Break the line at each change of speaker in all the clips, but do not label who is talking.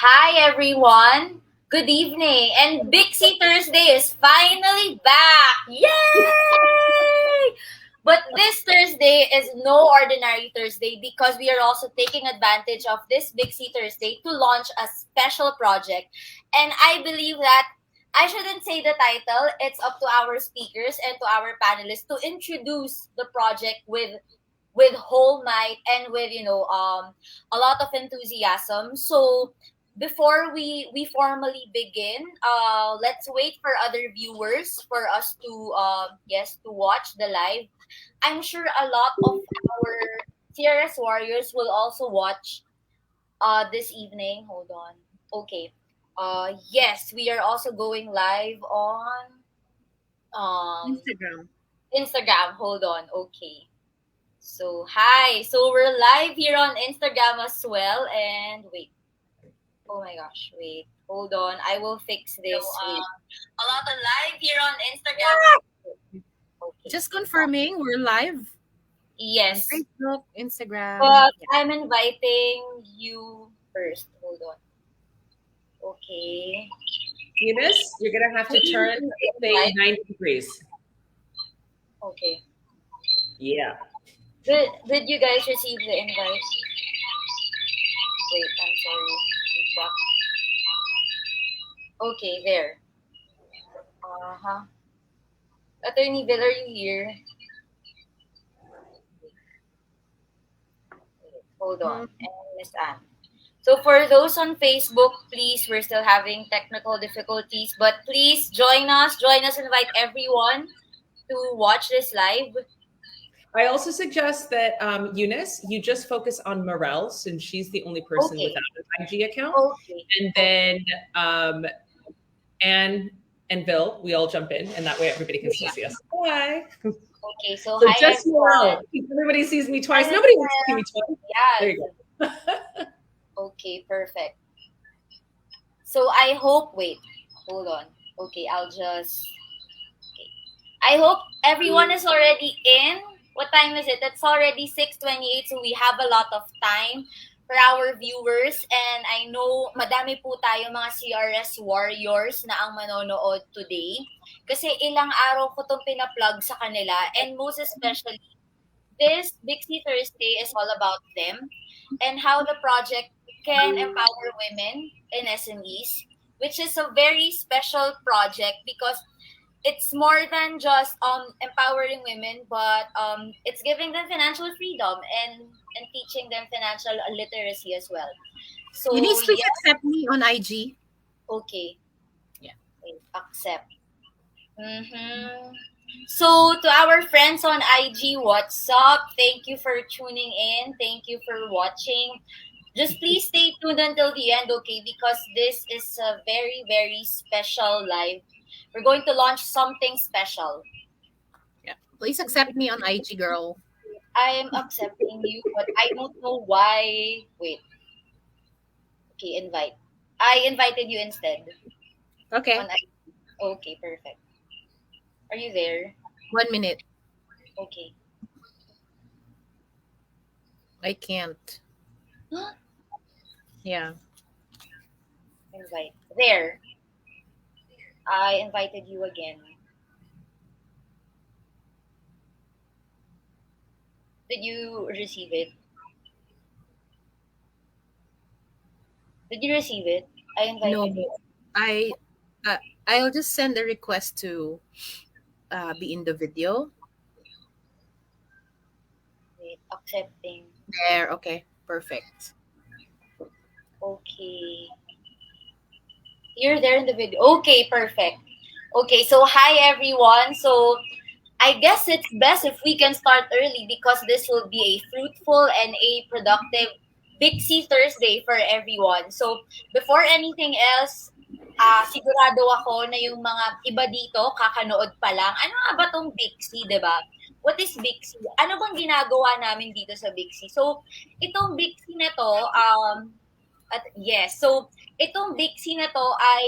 Hi everyone. Good evening. And Bixie Thursday is finally back. Yay! But this Thursday is no ordinary Thursday because we are also taking advantage of this Bixie Thursday to launch a special project. And I believe that I shouldn't say the title. It's up to our speakers and to our panelists to introduce the project with whole might and with a lot of enthusiasm. So before we formally begin, let's wait for other viewers for us to to watch the live. I'm sure a lot of our CRS warriors will also watch this evening. Hold on. Okay. Yes, we are also going live on um
Instagram.
Instagram. Hold on. Okay. So, hi. So, we're live here on Instagram as well. And wait. Oh my gosh. Wait. Hold on. I will fix this. Wait. A lot of live here on Instagram. Okay.
Just confirming we're live on
Yes.
Facebook, Instagram.
But
Yeah.
I'm inviting you first. Hold on. Okay.
Eunice, you're going to have to turn the thing 90 degrees.
Okay.
Yeah.
Did you guys receive the invite? Wait, I'm sorry. Wait, okay, there. Uh-huh. Attorney Bill, are you here? Hold on. And Miss Anne. So for those on Facebook, please, we're still having technical difficulties, but please join us. Invite everyone to watch this live.
I also suggest that, Eunice, you just focus on Morel since she's the only person without an IG account.
Okay.
And then Anne and Bill, we all jump in, and that way everybody can still see us. Bye.
Okay, so
So
hi
just
everyone.
Morel. Everybody sees me twice. Nobody wants to see me twice.
Yeah.
There you go.
Okay, perfect. So I hope, wait, hold on. Okay, I hope everyone is already in. What time is it? It's already 6:28, so we have a lot of time for our viewers. And I know madami po tayo mga CRS warriors na ang manonood today. Kasi ilang araw ko itong pinaplug sa kanila. And most especially, this Bixie Thursday is all about them and how the project can empower women in SMEs, which is a very special project because it's more than just empowering women, but it's giving them financial freedom and teaching them financial literacy as well. So
You need to accept me on IG.
okay.
Yeah.
Wait, accept. Mm-hmm. So to our friends on IG, what's up? Thank you for tuning in. Thank you for watching. Just please stay tuned until the end, okay? Because this is a very, very special live. We're going to launch something special.
Yeah. Please accept me on IG, girl.
I am accepting you, but I don't know why. Wait. Okay, invite. I invited you instead.
Okay.
On IG. Okay, perfect. Are you there?
1 minute.
Okay.
I can't. Yeah.
Invite. There. I invited you again. Did you receive it? Did you receive it? I invited
No,
you.
I'll just send a request to be in the video.
Wait, accepting.
There. Okay. Perfect.
Okay. You're there in the video. Okay, perfect. Okay, so hi everyone. So I guess it's best if we can start early because this will be a fruitful and a productive Bixie Thursday for everyone. So before anything else, sigurado ako na yung mga iba dito kakanood pa lang. Ano nga ba tong Bixie, 'di ba? What is Bixie? Ano bang ginagawa namin dito sa Bixie? So itong Bixie na to, at yes, so itong Bixie na to ay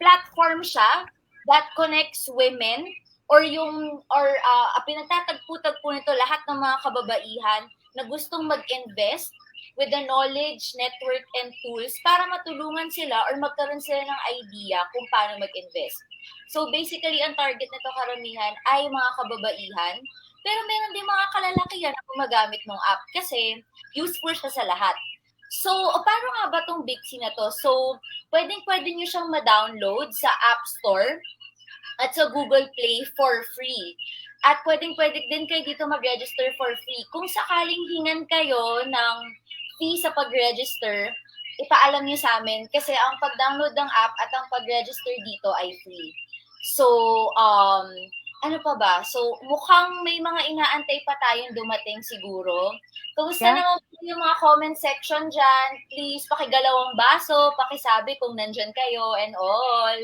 platform siya that connects women pinagtatagpo-tagpo nito lahat ng mga kababaihan na gustong mag-invest with the knowledge, network, and tools para matulungan sila or magkaroon sila ng idea kung paano mag-invest. So basically, ang target nito karamihan ay mga kababaihan, pero meron din mga kalalakihan na gumagamit ng app kasi useful siya sa lahat. So, paano nga ba itong Bixie na to? So, pwedeng-pwede nyo siyang ma-download sa App Store at sa Google Play for free. At pwedeng-pwede din kayo dito mag-register for free. Kung sakaling hingan kayo ng fee sa pag-register, ipaalam nyo sa amin kasi ang pag-download ng app at ang pag-register dito ay free. So, ano pa ba? So, mukhang may mga inaantay pa tayong dumating siguro. Kumusta naman yung mga comment section dyan? Please, pakigalawang baso, pakisabi kung nandyan kayo and all.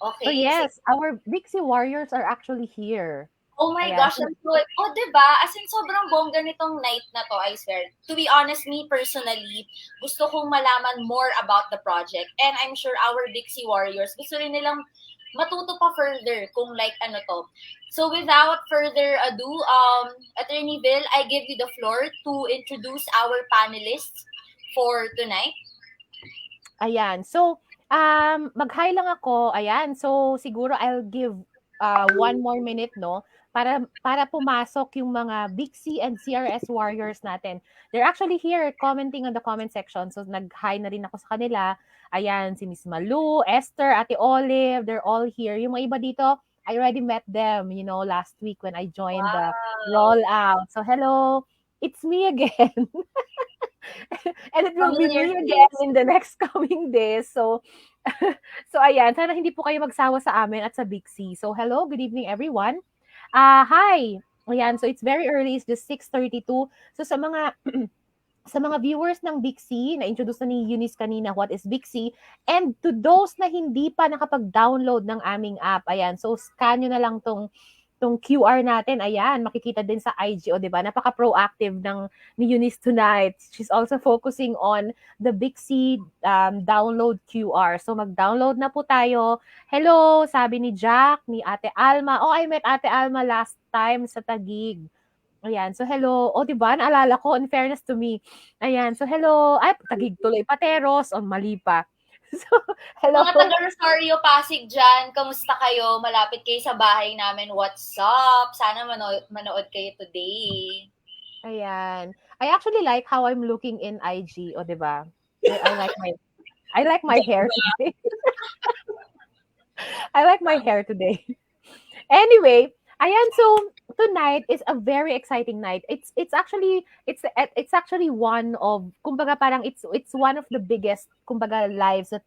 Okay.
So yes, our Bixie Warriors are actually here.
Oh my gosh, that's good. Oh, diba? As in, sobrang bongga nitong night na to, I swear. To be honest, me personally, gusto kong malaman more about the project. And I'm sure our Bixie Warriors, gusto rin nilang matuto pa further kung like ano to. So without further ado, Attorney Bill, I give you the floor to introduce our panelists for tonight.
Ayan. So, mag-hi lang ako. Ayan. So, siguro I'll give 1 more minute, no? Para pumasok yung mga Bixie and CRS Warriors natin. They're actually here commenting on the comment section. So, nag-hi na rin ako sa kanila. Ayan, si Miss Malu, Esther, Ate Olive, they're all here. Yung mga iba dito, I already met them, last week when I joined the rollout. So, hello, it's me again. And it will be me again in the next coming days. So, ayan, sana hindi po kayo magsawa sa amin at sa Bixie. So, hello, good evening everyone. Hi. Ayan, so it's very early, it's just 6:32. So sa mga viewers ng Bixie, na-introduce na ni Eunice kanina what is Bixie, and to those na hindi pa nakapag-download ng aming app, ayan, so scan nyo na lang tong QR natin, ayan, makikita din sa IG, di ba? Napaka-proactive ni Eunice tonight. She's also focusing on the Bixie download QR. So mag-download na po tayo. Hello, sabi ni Jack, ni Ate Alma. Oh, I met Ate Alma last time sa Taguig. Ayan, so hello. O, diba? Naalala ko, in fairness to me. Ayan, so hello. Ay, Taguig tuloy. Pateros. O, mali pa. So, hello.
Mga taga Rosario, Pasig dyan, kamusta kayo? Malapit kayo sa bahay namin. What's up? Sana manood kayo today.
Ayan. I actually like how I'm looking in IG. O, diba? I like my hair today. I like my hair today. Anyway, ayan, so tonight is a very exciting night. It's actually one of, kumbaga parang it's one of the biggest kumbaga lives that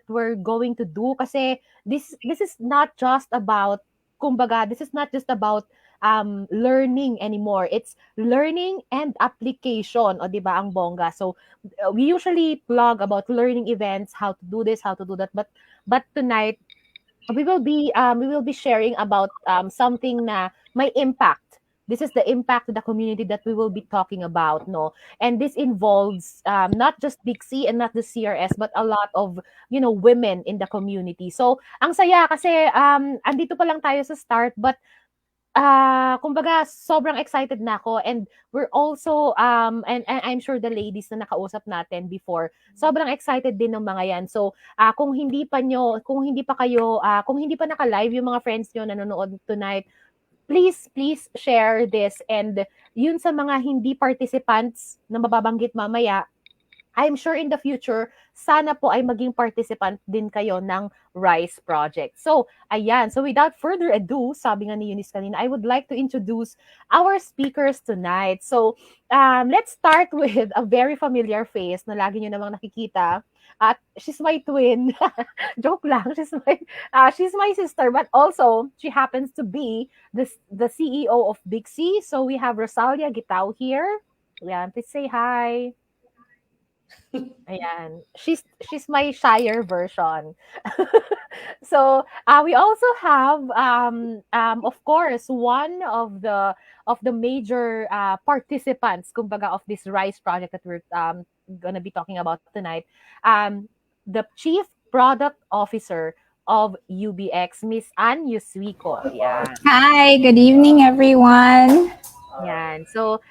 we're going to do kasi this is not just about learning anymore. It's learning and application, o diba ang bongga. So we usually blog about learning events, how to do this, how to do that, but tonight we will be sharing about something na may impact. This is the impact to the community that we will be talking about, no? And this involves not just Bixie and not the CRS, but a lot of, women in the community. So, ang saya kasi andito pa lang tayo sa start, but kumbaga sobrang excited na ako, and we're also and I'm sure the ladies na nakausap natin before, sobrang excited din ng mga yan. So kung hindi pa naka-live yung mga friends nyo nanonood tonight, please share this, and yun sa mga hindi participants na mababanggit mamaya, I'm sure in the future, sana po ay maging participant din kayo ng RISE project. So, ayan. So, without further ado, sabi nga ni Eunice kanina, I would like to introduce our speakers tonight. So, let's start with a very familiar face na lagi nyo namang nakikita. At she's my twin. Joke lang. She's my sister, but also, she happens to be the CEO of Bixie. So, we have Rosalia Gitao here. Ayan, please say hi. Ayan. She's my shyer version. So we also have of course one of the major participants kumbaga of this RISE project that we're gonna be talking about tonight. The Chief Product Officer of UBx, Miss Ann Yuswiko. Yeah.
Hi, good evening everyone.
Yan. So,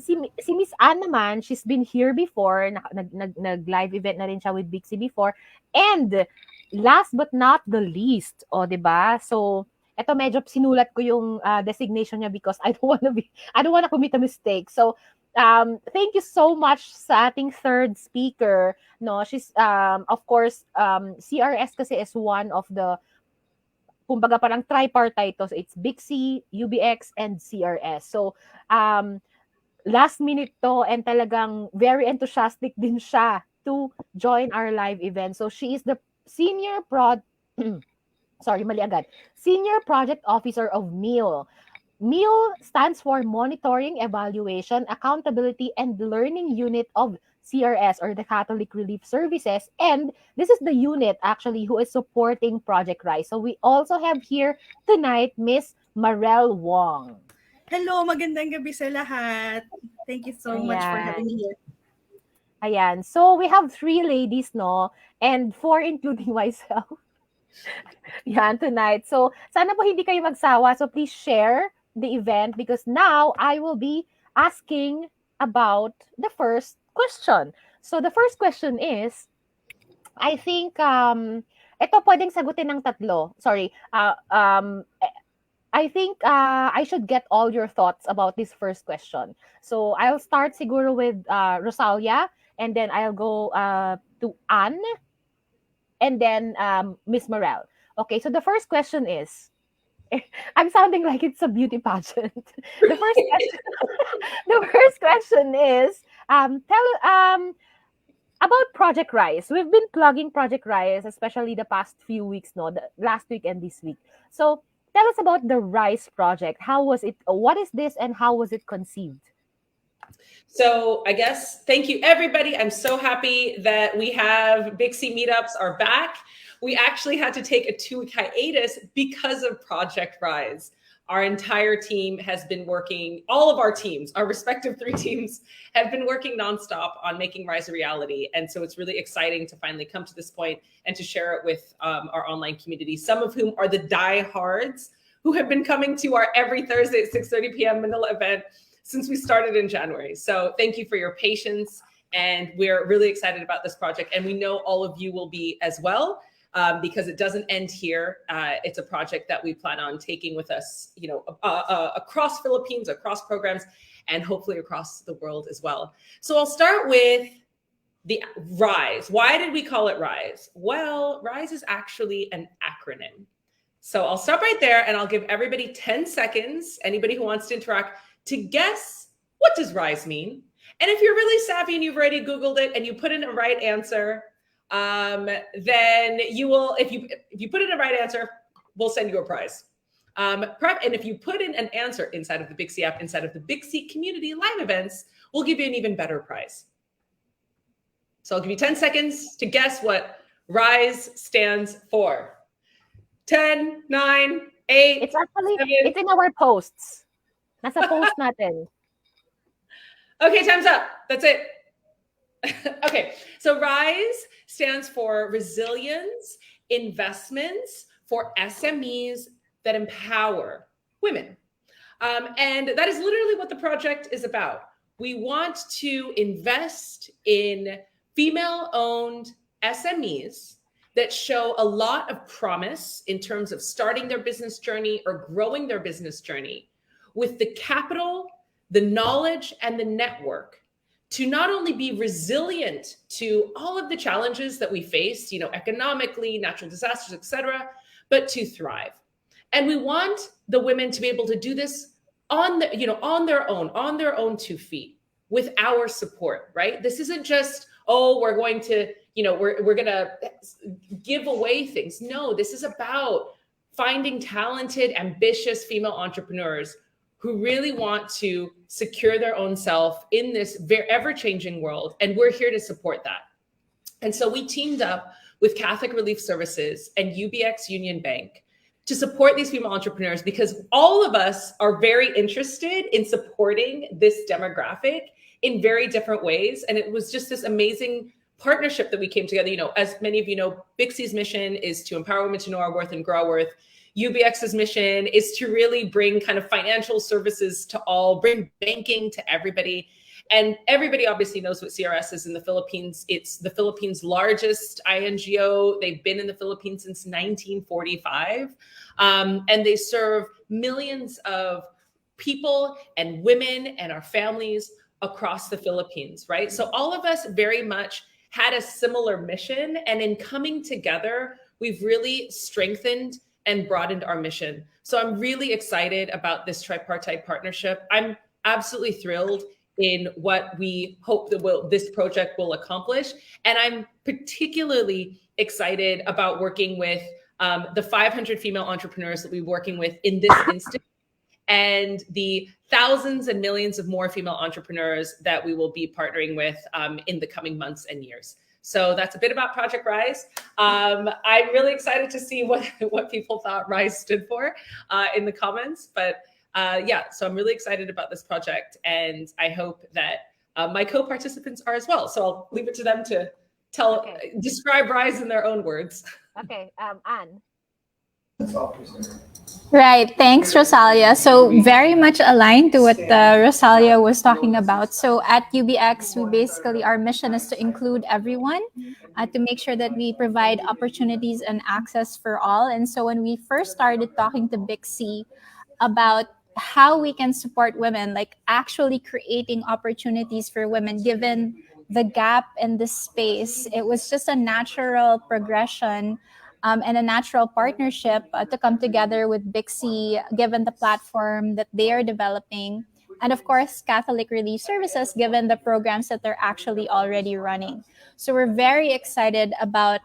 si Miss Ann naman, she's been here before. Nag-live event na rin siya with Bixie before. And last but not the least, o, 'di ba? So, eto medyo sinulat ko yung designation niya because I don't wanna commit a mistake. So, thank you so much sa ating third speaker. No, she's of course, CRS kasi is one of the kumbaga parang tripartite to. So it's Bixie, UBx, and CRS. So, last minute to and talagang very enthusiastic din siya to join our live event. So she is the senior sorry, mali agad. Senior Project Officer of MEAL. MEAL stands for Monitoring, Evaluation, Accountability, and Learning Unit of CRS, or the Catholic Relief Services. And this is the unit actually who is supporting Project Rise. So we also have here tonight Miss Marel Wong.
Hello, magandang gabi sa lahat. Thank you so much for having me here.
Ayan. So we have 3 ladies, no? And 4 including myself. Yan, tonight. So, sana po hindi kayo magsawa. So, please share the event because now I will be asking about the first question. So, the first question is, I think, ito pwedeng sagutin ng tatlo. Sorry. I think I should get all your thoughts about this first question. So, I'll start siguro with Rosalia, and then I'll go to Anne, and then Miss Morel. Okay, so the first question is, I'm sounding like it's a beauty pageant. The first question is, tell about Project Rise. We've been plugging Project Rise, especially the past few weeks, no, the last week and this week. So tell us about the Rise project. How was it? What is this, and how was it conceived?
So I guess, thank you, everybody. I'm so happy that we have Bixie meetups are back. We actually had to take a 2-week hiatus because of Project Rise. Our entire team has been working, all of our teams, our respective 3 teams have been working nonstop on making Rise a reality. And so it's really exciting to finally come to this point and to share it with our online community, some of whom are the diehards who have been coming to our every Thursday at 6:30 p.m. Manila event since we started in January. So thank you for your patience. And we're really excited about this project. And we know all of you will be as well, because it doesn't end here. It's a project that we plan on taking with us, you know, across Philippines, across programs, and hopefully across the world as well. So I'll start with the RISE. Why did we call it RISE? Well, RISE is actually an acronym. So I'll stop right there and I'll give everybody 10 seconds, anybody who wants to interact, to guess, what does RISE mean? And if you're really savvy and you've already Googled it and you put in a right answer, then you will, if you put in a right answer, we'll send you a prize. And if you put in an answer inside of the Bixie app, inside of the Bixie community live events, we'll give you an even better prize. So I'll give you 10 seconds to guess what RISE stands for. 10, 9, 8,
It's actually,
7.
it's in our posts. Nasa post natin.
Okay, time's up. That's it. Okay, so RISE stands for Resilience Investments for SMEs that empower women. And that is literally what the project is about. We want to invest in female-owned SMEs that show a lot of promise in terms of starting their business journey or growing their business journey with the capital, the knowledge, and the network to not only be resilient to all of the challenges that we face, you know, economically, natural disasters, et cetera, but to thrive. And we want the women to be able to do this on their own 2 feet with our support, right? This isn't just, oh, we're going to, we're going to give away things. No, this is about finding talented, ambitious female entrepreneurs who really want to secure their own self in this ever-changing world. And we're here to support that. And so we teamed up with Catholic Relief Services and UBx Union Bank to support these female entrepreneurs, because all of us are very interested in supporting this demographic in very different ways. And it was just this amazing partnership that we came together. You know, as many of you know, Bixie's mission is to empower women to know our worth and grow our worth. UBX's mission is to really bring kind of financial services to all, bring banking to everybody. And everybody obviously knows what CRS is in the Philippines. It's the Philippines' largest INGO. They've been in the Philippines since 1945. And they serve millions of people and women and our families across the Philippines, right? So all of us very much had a similar mission. And in coming together, we've really strengthened and broadened our mission. So I'm really excited about this tripartite partnership. I'm absolutely thrilled in what we hope that this project will accomplish. And I'm particularly excited about working with the 500 female entrepreneurs that we're working with in this instance, and the thousands and millions of more female entrepreneurs that we will be partnering with in the coming months and years. So that's a bit about Project Rise. I'm really excited to see what people thought Rise stood for in the comments. But yeah, so I'm really excited about this project, and I hope that my co-participants are as well. So I'll leave it to them to describe Rise in their own words.
Okay, Anne.
Right. Thanks, Rosalia. So very much aligned to what Rosalia was talking about. So at UBX, we basically, our mission is to include everyone, to make sure that we provide opportunities and access for all. And so when we first started talking to Bixie about how we can support women, like actually creating opportunities for women, given the gap in this space, it was just a natural progression and a natural partnership to come together with Bixie, given the platform that they are developing. And of course, Catholic Relief Services, given the programs that they're actually already running. So we're very excited about,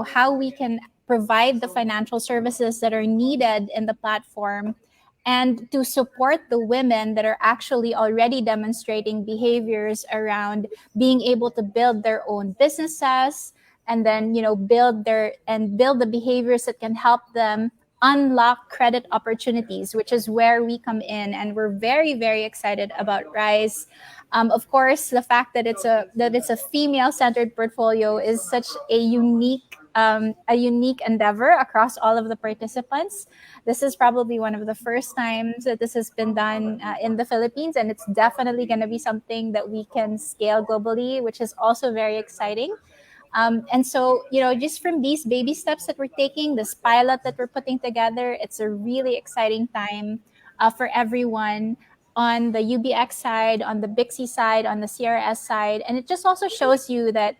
how we can provide the financial services that are needed in the platform, and to support the women that are actually already demonstrating behaviors around being able to build their own businesses, and then build the behaviors that can help them unlock credit opportunities, which is where we come in. And we're very, very excited about Rise. Of course, the fact that it's a female-centered portfolio is such a unique endeavor across all of the participants. This is probably one of the first times that this has been done in the Philippines, and it's definitely going to be something that we can scale globally, which is also very exciting. And so, just from these baby steps that we're taking, this pilot that we're putting together, it's a really exciting time for everyone on the UBX side, on the Bixie side, on the CRS side. And it just also shows you that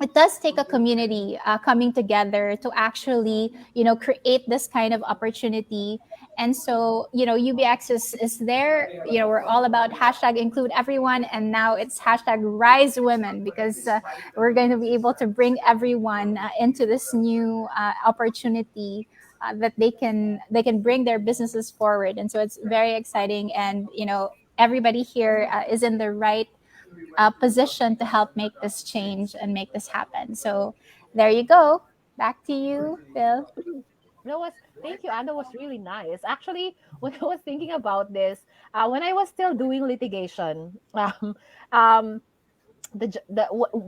it does take a community coming together to actually, create this kind of opportunity. And so, UBX is there. We're all about hashtag include everyone. And now it's hashtag rise women, because we're going to be able to bring everyone into this new opportunity that they can bring their businesses forward. And so it's very exciting. And, everybody here is in the right position to help make this change and make this happen. So there you go. Back to you, Phil.
Thank you, Anne. That was really nice. Actually, when I was thinking about this, when I was still doing litigation, um,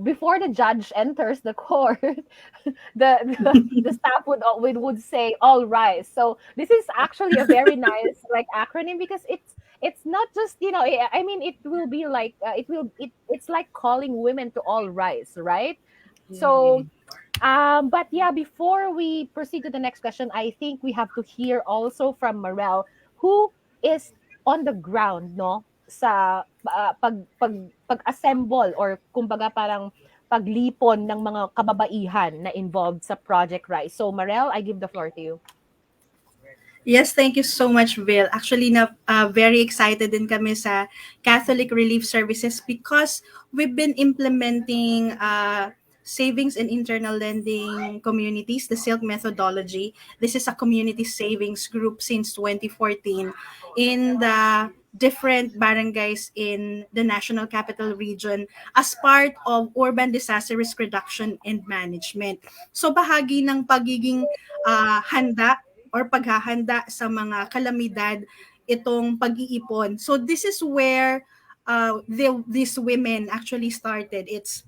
before the judge enters the court, the staff would say all rise. So this is actually a very nice acronym, because it's not just I mean, it will be like it's like calling women to all rise, right? So but yeah, before we proceed to the next question, I think we have to hear also from Marel, who is on the ground, no, sa pag-assemble, or kumbaga parang paglipon ng mga kababaihan na involved sa Project Rise. So Marel, I give the floor to you.
Yes, thank you so much, Bill. Actually, very excited din kami sa Catholic Relief Services, because we've been implementing savings and internal lending communities, the SILK methodology. This is a community savings group since 2014 in the different barangays in the National Capital Region as part of urban disaster risk reduction and management. So bahagi ng pagiging handa or paghahanda sa mga kalamidad itong pag-iipon. So this is where these women actually started. It's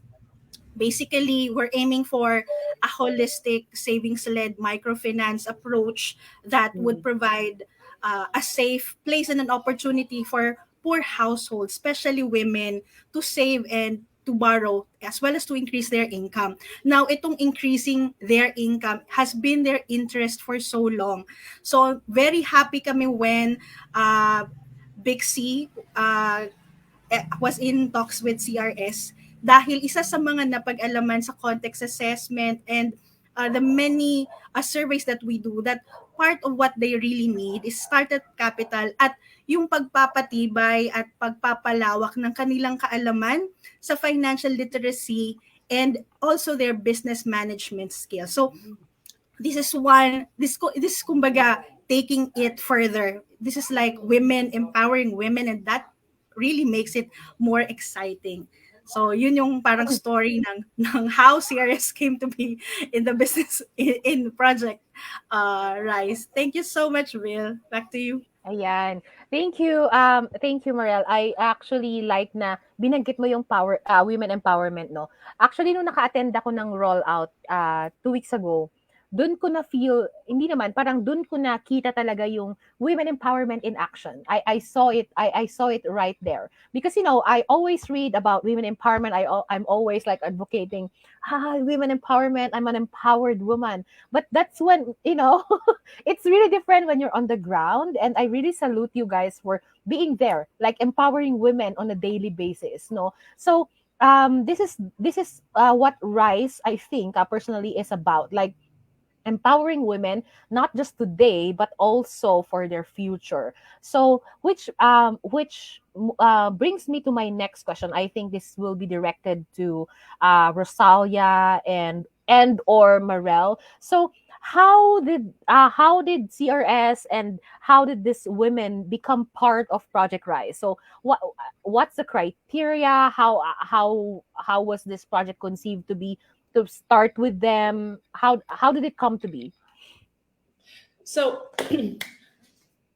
Basically, we're aiming for a holistic savings-led microfinance approach that would provide a safe place and an opportunity for poor households, especially women, to save and to borrow as well as to increase their income. Now, itong increasing their income has been their interest for so long. So, very happy kami when Bixie was in talks with CRS dahil isa sa mga napag-alaman sa context assessment and the many surveys that we do, that part of what they really need is startup capital at yung pagpapatibay at pagpapalawak ng kanilang kaalaman sa financial literacy and also their business management skills. So this is one, this kumbaga taking it further. This is like women, empowering women, and that really makes it more exciting. So yun yung parang story ng how CRS came to be in the business in Project Rise. Thank you so much, Will. Back to you.
Ayan. Thank you. Thank you, Mariel. I actually like na binanggit mo yung women empowerment, no? Actually, nung naka-attend ako ng rollout 2 weeks ago, dun ko na feel, hindi naman, parang dun ko na kita talaga yung women empowerment in action. I saw it. I saw it right there. Because, I always read about women empowerment. I'm always like advocating, women empowerment. I'm an empowered woman. But that's when, it's really different when you're on the ground. And I really salute you guys for being there, like empowering women on a daily basis. No, so this is what Rise, I think, personally is about, like empowering women not just today but also for their future. So which brings me to my next question. I think this will be directed to Rosalia and or Marel. So how did CRS and how did these women become part of Project Rise? So what's the criteria? How was this project conceived to start with them? How did it come to be?
So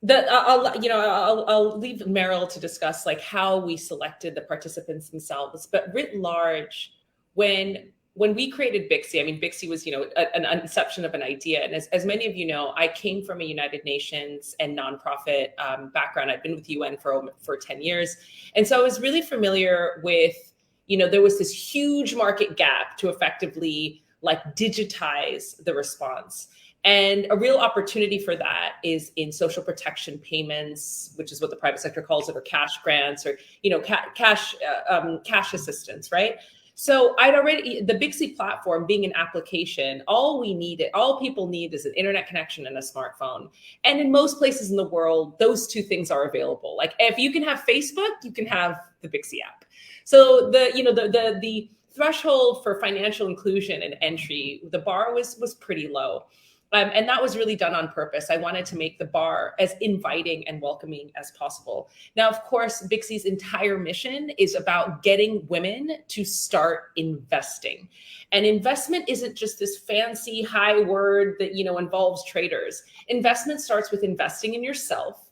I'll leave Meryl to discuss like how we selected the participants themselves, but writ large, when we created Bixie, I mean, Bixie was, an inception of an idea. And as many of you know, I came from a United Nations and nonprofit background. I've been with UN for 10 years. And so I was really familiar with, there was this huge market gap to effectively like digitize the response. And a real opportunity for that is in social protection payments, which is what the private sector calls it, or cash grants, or cash assistance, right? So the Bixie platform being an application, all people need is an internet connection and a smartphone. And in most places in the world, those two things are available. Like if you can have Facebook, you can have the Bixie app. So the threshold for financial inclusion and entry, the bar was pretty low. And that was really done on purpose. I wanted to make the bar as inviting and welcoming as possible. Now, of course, Bixie's entire mission is about getting women to start investing. And investment isn't just this fancy high word that, involves traders. Investment starts with investing in yourself,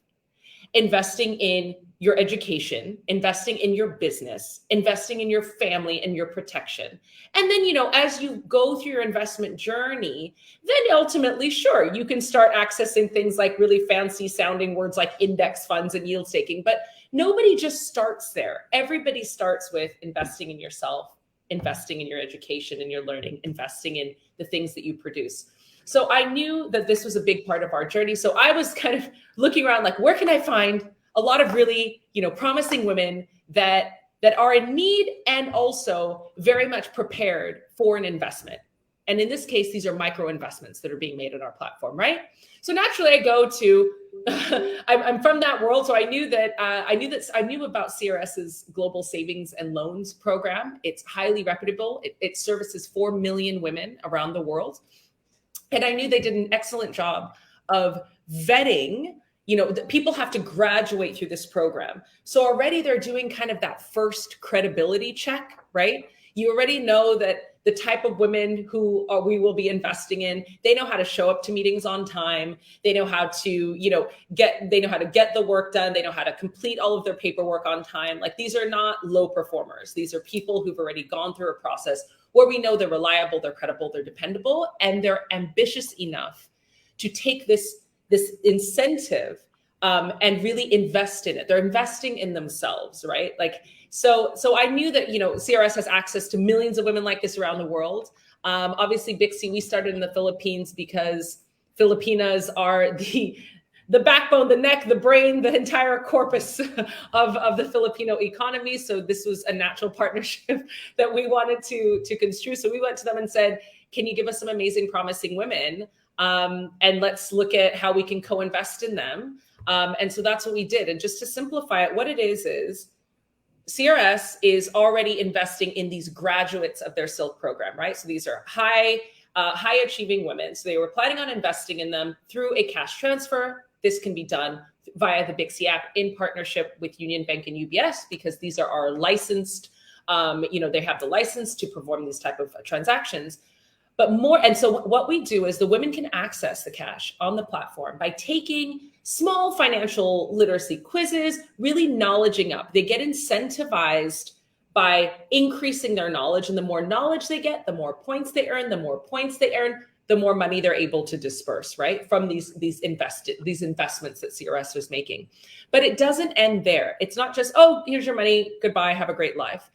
investing in your education, investing in your business, investing in your family and your protection. And then, as you go through your investment journey, then ultimately, sure, you can start accessing things like really fancy sounding words like index funds and yield staking, but nobody just starts there. Everybody starts with investing in yourself, investing in your education and your learning, investing in the things that you produce. So I knew that this was a big part of our journey. So I was kind of looking around like, where can I find a lot of really, promising women that are in need and also very much prepared for an investment. And in this case, these are micro investments that are being made on our platform, right? So naturally, I go to, I'm from that world, so I knew about CRS's Global Savings and Loans program. It's highly reputable. It services 4 million women around the world. And I knew they did an excellent job of vetting. People have to graduate through this program. So already they're doing kind of that first credibility check, right? You already know that the type of women who we will be investing in, they know how to show up to meetings on time. They know how to, get the work done. They know how to complete all of their paperwork on time. Like these are not low performers. These are people who've already gone through a process, where we know they're reliable, they're credible, they're dependable, and they're ambitious enough to take this incentive and really invest in it. They're investing in themselves, right? Like, so I knew that, you know, CRS has access to millions of women like this around the world. Obviously, Bixie, we started in the Philippines because Filipinas are the backbone, the neck, the brain, the entire corpus of the Filipino economy. So this was a natural partnership that we wanted to construe. So we went to them and said, can you give us some amazing, promising women? And let's look at how we can co-invest in them. And so that's what we did. And just to simplify it, what it is CRS is already investing in these graduates of their Silk program, right? So these are high achieving women. So they were planning on investing in them through a cash transfer. This can be done via the Bixie app in partnership with Union Bank and UBS, because these are our licensed, they have the license to perform these type of transactions. But more, and so what we do is the women can access the cash on the platform by taking small financial literacy quizzes, really knowledging up. They get incentivized by increasing their knowledge, and the more knowledge they get, the more points they earn. The more points they earn, the more money they're able to disperse, right, from these investments that CRS was making. But it doesn't end there. It's not just, oh, here's your money, goodbye, have a great life.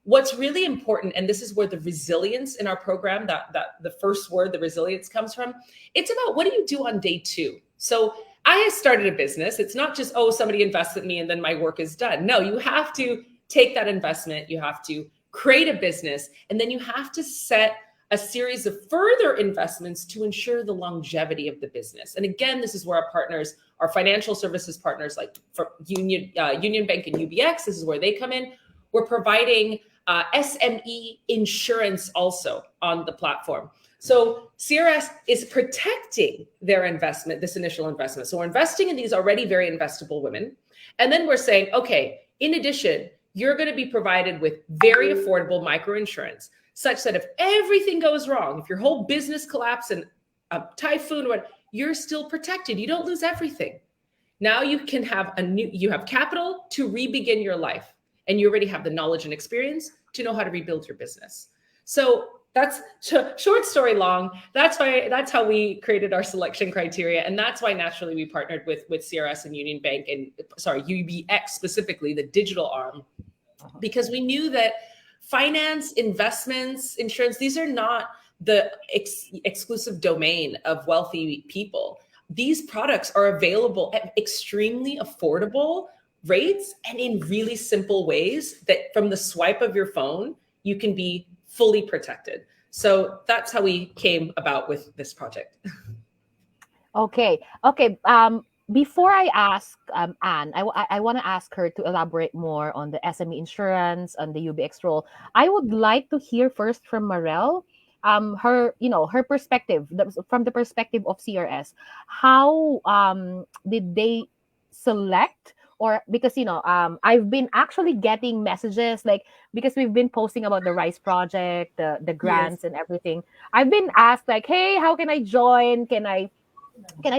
What's really important, and this is where the resilience in our program, that the first word, the resilience, comes from, it's about what do you do on day 2? So I started a business. It's not just, oh, somebody invested in me and then my work is done. No, you have to take that investment, you have to create a business, and then you have to set a series of further investments to ensure the longevity of the business. And again, this is where our partners, our financial services partners like for Union Bank and UBx, this is where they come in. We're providing SME insurance also on the platform. So CRS is protecting their investment, this initial investment. So we're investing in these already very investable women. And then we're saying, okay, in addition, you're going to be provided with very affordable microinsurance, such that if everything goes wrong, if your whole business collapses in a typhoon, you're still protected. You don't lose everything. Now you can have you have capital to re-begin your life. And you already have the knowledge and experience to know how to rebuild your business. So that's short story long. That's how we created our selection criteria. And that's why naturally we partnered with CRS and Union Bank and UBx specifically, the digital arm, because we knew that finance, investments, insurance, these are not the exclusive domain of wealthy people. These products are available at extremely affordable rates and in really simple ways that from the swipe of your phone, you can be fully protected. So that's how we came about with this project.
Okay. Before I ask Anne, I want to ask her to elaborate more on the SME insurance and the UBX role. I would like to hear first from Marel, her perspective, from the perspective of CRS. How did they select? Or because I've been actually getting messages, like, because we've been posting about the Rice project, the grants, yes, and everything. I've been asked like, hey, how can I join? Can I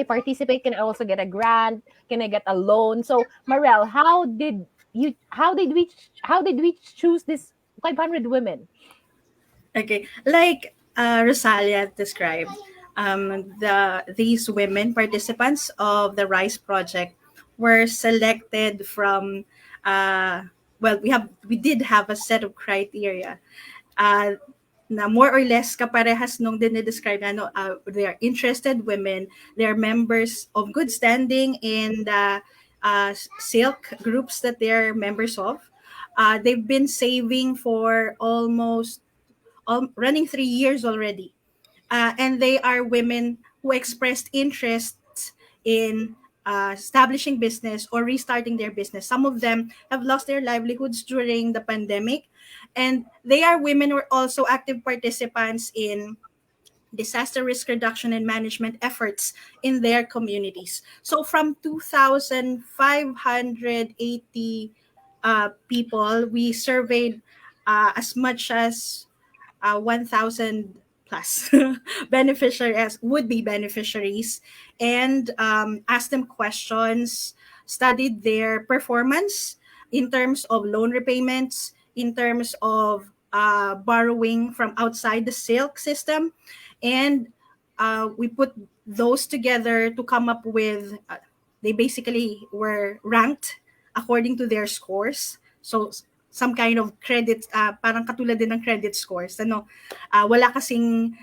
participate? Can I also get a grant? Can I get a loan? So Marel, how did we choose this 500 women?
Okay, like Rosalia described, these women participants of the Rice project were selected from we did have a set of criteria na more or less kaparehas nung dinidescribe na, they are interested women, they are members of good standing in the silk groups that they're members of. They've been saving for almost running 3 years already. And they are women who expressed interest in establishing business or restarting their business. Some of them have lost their livelihoods during the pandemic. And they are women who are also active participants in disaster risk reduction and management efforts in their communities. So from 2,580 people, we surveyed as much as 1,000 plus beneficiaries, would-be beneficiaries, and asked them questions, studied their performance in terms of loan repayments, in terms of borrowing from outside the silk system, and we put those together to come up with. They basically were ranked according to their scores. So some kind of credit, parang katulad din ng credit scores. Wala kasing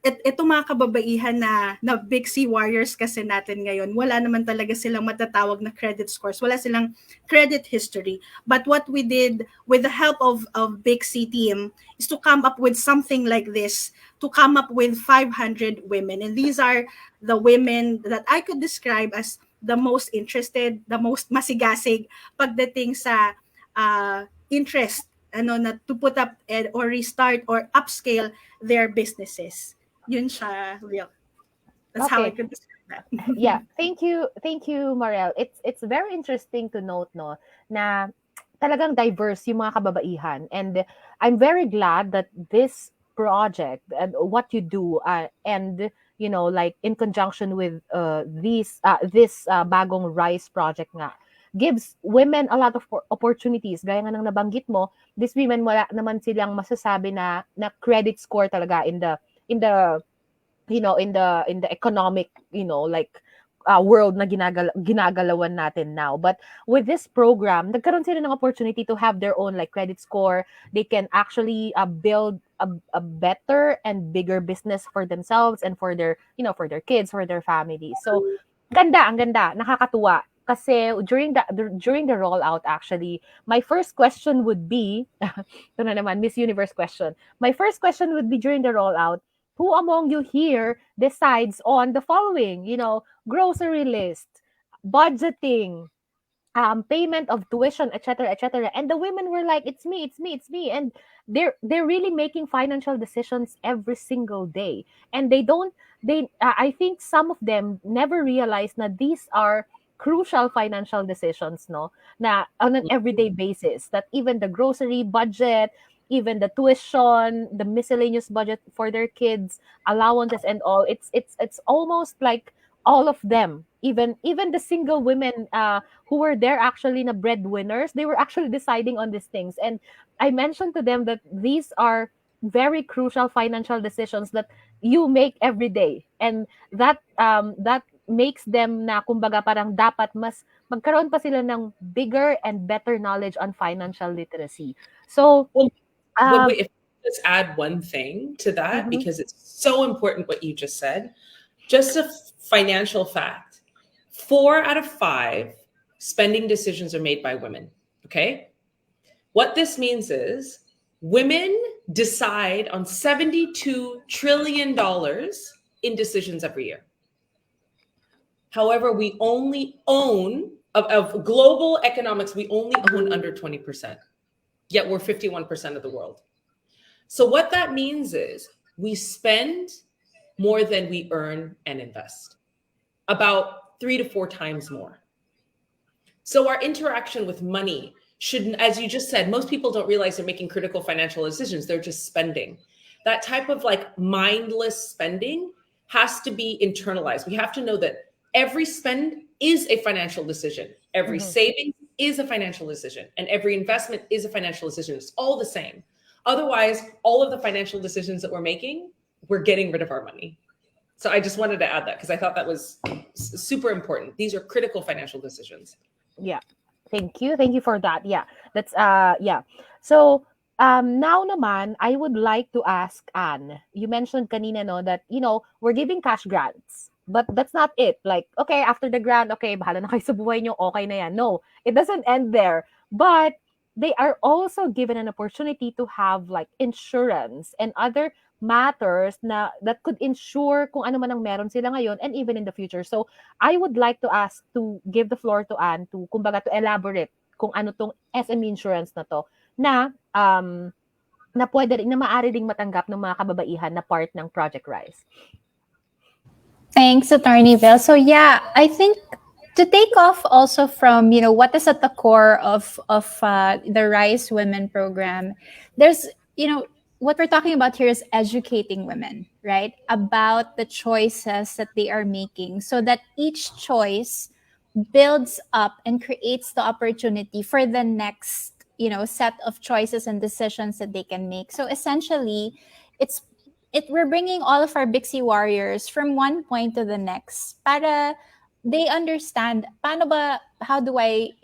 itong mga kababaihan na Bixie warriors kasi natin ngayon, wala naman talaga silang matatawag na credit scores. Wala silang credit history. But what we did with the help of Bixie team is to come up with something like this, to come up with 500 women. And these are the women that I could describe as the most interested, the most masigasig pagdating sa interest na to put up or restart or upscale their businesses. Yun siya, real. That's how I
Okay.
could describe that.
Yeah, thank you, Morel. It's very interesting to note, no, na talagang diverse yung mga kababaihan, and I'm very glad that this project and what you do, and like in conjunction with this bagong rice project nga, gives women a lot of opportunities. Gaya nga ng nabanggit mo, these women wala naman silang masasabi na credit score talaga in the in the economic like world na ginagalawan natin now. But with this program, nagkaroon sila ng opportunity to have their own like credit score. They can actually build a better and bigger business for themselves and for their for their kids, for their families. So ang ganda, nakakatuwa. Kasi during the rollout, actually, my first question would be, ito na naman, Miss Universe question. My first question would be during the rollout, who among you here decides on the following? Grocery list, budgeting, payment of tuition, etc., etc. And the women were like, "It's me, it's me, it's me," and they're really making financial decisions every single day. And I think some of them never realize that these are crucial financial decisions, no, na on an everyday basis. That even the grocery budget, even the tuition, the miscellaneous budget for their kids, allowances and all, it's almost like all of them, even the single women who were there actually na breadwinners, they were actually deciding on these things. And I mentioned to them that these are very crucial financial decisions that you make every day, and that makes them na kumbaga parang dapat mas magkaroon pa sila ng bigger and better knowledge on financial literacy. So
Wait, if I just add one thing to that, because it's so important what you just said. Just a financial fact: 4 out of 5 spending decisions are made by women. Okay, what this means is women decide on $72 trillion in decisions every year. However, we only own of global economics, we only own under 20%. Yet we're 51% of the world. So what that means is we spend more than we earn and invest, about 3 to 4 times more. So our interaction with money should, as you just said, most people don't realize they're making critical financial decisions. They're just spending. That type of like mindless spending has to be internalized. We have to know that every spend is a financial decision. Every saving is a financial decision, and every investment is a financial decision. It's all the same. Otherwise, all of the financial decisions that we're making, we're getting rid of our money. So I just wanted to add that because I thought that was super important. These are critical financial decisions.
Yeah. Thank you for that. Yeah. That's yeah. So now naman, I would like to ask Anne. You mentioned kanina no that we're giving cash grants. But that's not it. Like, okay, after the grant, okay, bahala na kayo sa buhay nyo, okay na yan. No, it doesn't end there. But they are also given an opportunity to have like insurance and other matters that could ensure kung ano man ang meron sila ngayon and even in the future. So I would like to give the floor to Anne to kumbaga to elaborate kung ano tong SME insurance na to na pwede rin na maaari ding matanggap ng mga kababaihan na part ng Project Rise.
Thanks, Attorney Vel. So yeah, I think to take off also from what is at the core of the Rise Women program, there's what we're talking about here is educating women, right, about the choices that they are making, so that each choice builds up and creates the opportunity for the next set of choices and decisions that they can make. So essentially, it's we're bringing all of our Bixie warriors from one point to the next para they understand paano ba how do I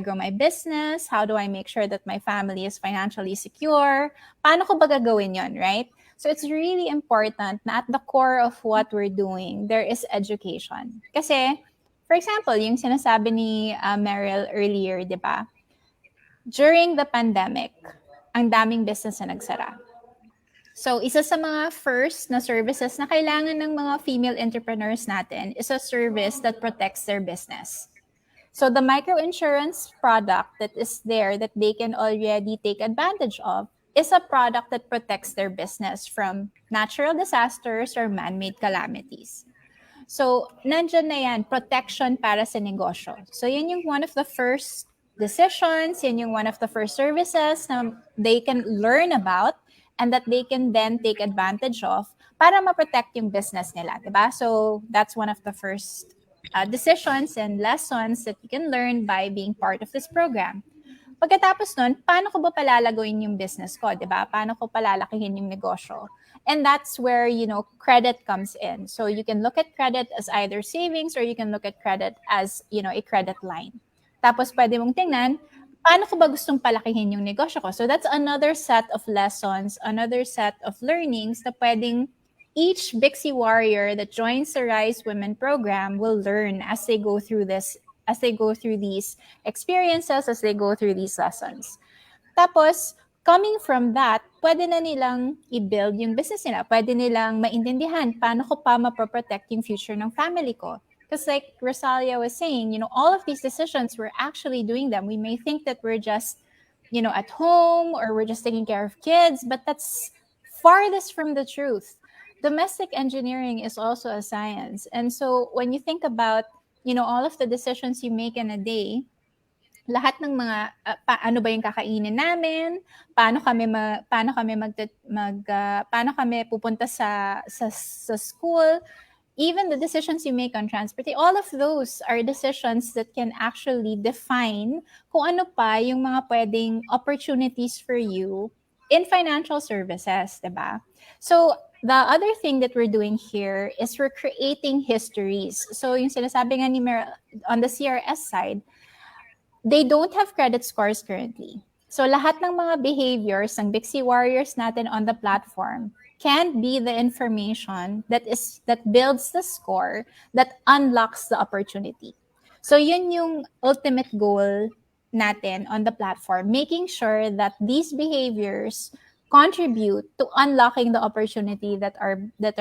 grow my business? How do I make sure that my family is financially secure? Paano ko ba gagawin 'yon, right? So it's really important na at the core of what we're doing, there is education. Kasi for example, yung sinasabi ni Meryl earlier, 'di ba? During the pandemic, ang daming business na nagsara. So, isa sa mga first na services na kailangan ng mga female entrepreneurs natin is a service that protects their business. So, the microinsurance product that is there that they can already take advantage of is a product that protects their business from natural disasters or man-made calamities. So, nandyan na yan, protection para sa negosyo. So, yun yung one of the first decisions, yun yung one of the first services na they can learn about and that they can then take advantage of para ma-protect yung business nila, diba? So, that's one of the first decisions and lessons that you can learn by being part of this program. Pagkatapos nun, paano ko ba palalaguin yung business ko, di ba? Paano ko palalakihin yung negosyo? And that's where, credit comes in. So you can look at credit as either savings or you can look at credit as, a credit line. Tapos pwede mong tingnan, paano ko ba gustong palakihin yung negosyo ko? So that's another set of lessons, another set of learnings na pwedeng each Bixie warrior that joins the Rise Women program will learn as they go through this, as they go through these experiences, as they go through these lessons. Tapos, coming from that, pwede na nilang i-build yung business nila. Pwede nilang maintindihan paano ko pa ma-protect yung future ng family ko. Because like Rosalia was saying, all of these decisions, we're actually doing them. We may think that we're just, at home or we're just taking care of kids, but that's farthest from the truth. Domestic engineering is also a science. And so when you think about all of the decisions you make in a day, lahat ng mga ano ba yung kakainin namin, paano kami paano kami pupunta sa school, even the decisions you make on transportation, all of those are decisions that can actually define kung ano pa yung mga pwedeng opportunities for you in financial services, diba? So, the other thing that we're doing here is we're creating histories. So, yung sinasabi nga ni Meryl, on the CRS side, they don't have credit scores currently. So, lahat ng mga behaviors ng Bixie Warriors natin on the platform can be the information that builds the score, that unlocks the opportunity. So, yun yung ultimate goal natin on the platform, making sure that these behaviors contribute to unlocking the opportunity that our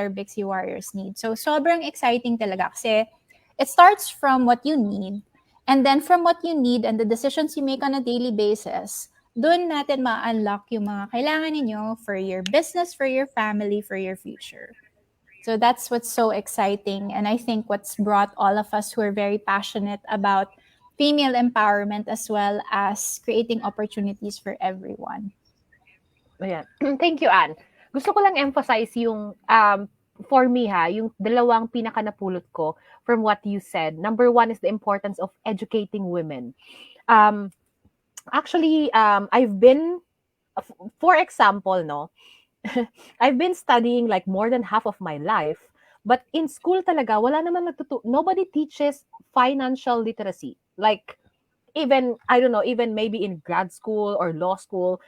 Bixie Warriors need. So, sobrang exciting talaga kasi it starts from what you need, and then from what you need and the decisions you make on a daily basis, doon natin ma-unlock yung mga kailangan ninyo for your business, for your family, for your future. So that's what's so exciting. And I think what's brought all of us who are very passionate about female empowerment as well as creating opportunities for everyone.
Ayan. Thank you, Anne. Gusto ko lang emphasize yung, for me yung dalawang pinaka-napulot ko from what you said. Number one is the importance of educating women. Actually, I've been, for example, I've been studying like more than half of my life, but in school talaga, wala naman nobody teaches financial literacy. Like, even, I don't know, even maybe in grad school or law school,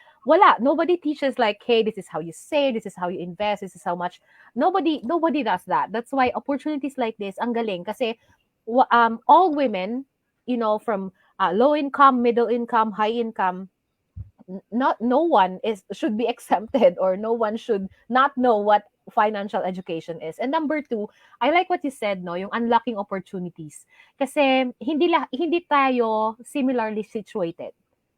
nobody teaches like, hey, this is how you save, this is how you invest, this is how much. Nobody does that. That's why opportunities like this, ang galing, kasi all women, from low income, middle income, high income, no one should be exempted, or no one should not know what financial education is. And number two, I like what you said, yung unlocking opportunities. Kasi hindi tayo similarly situated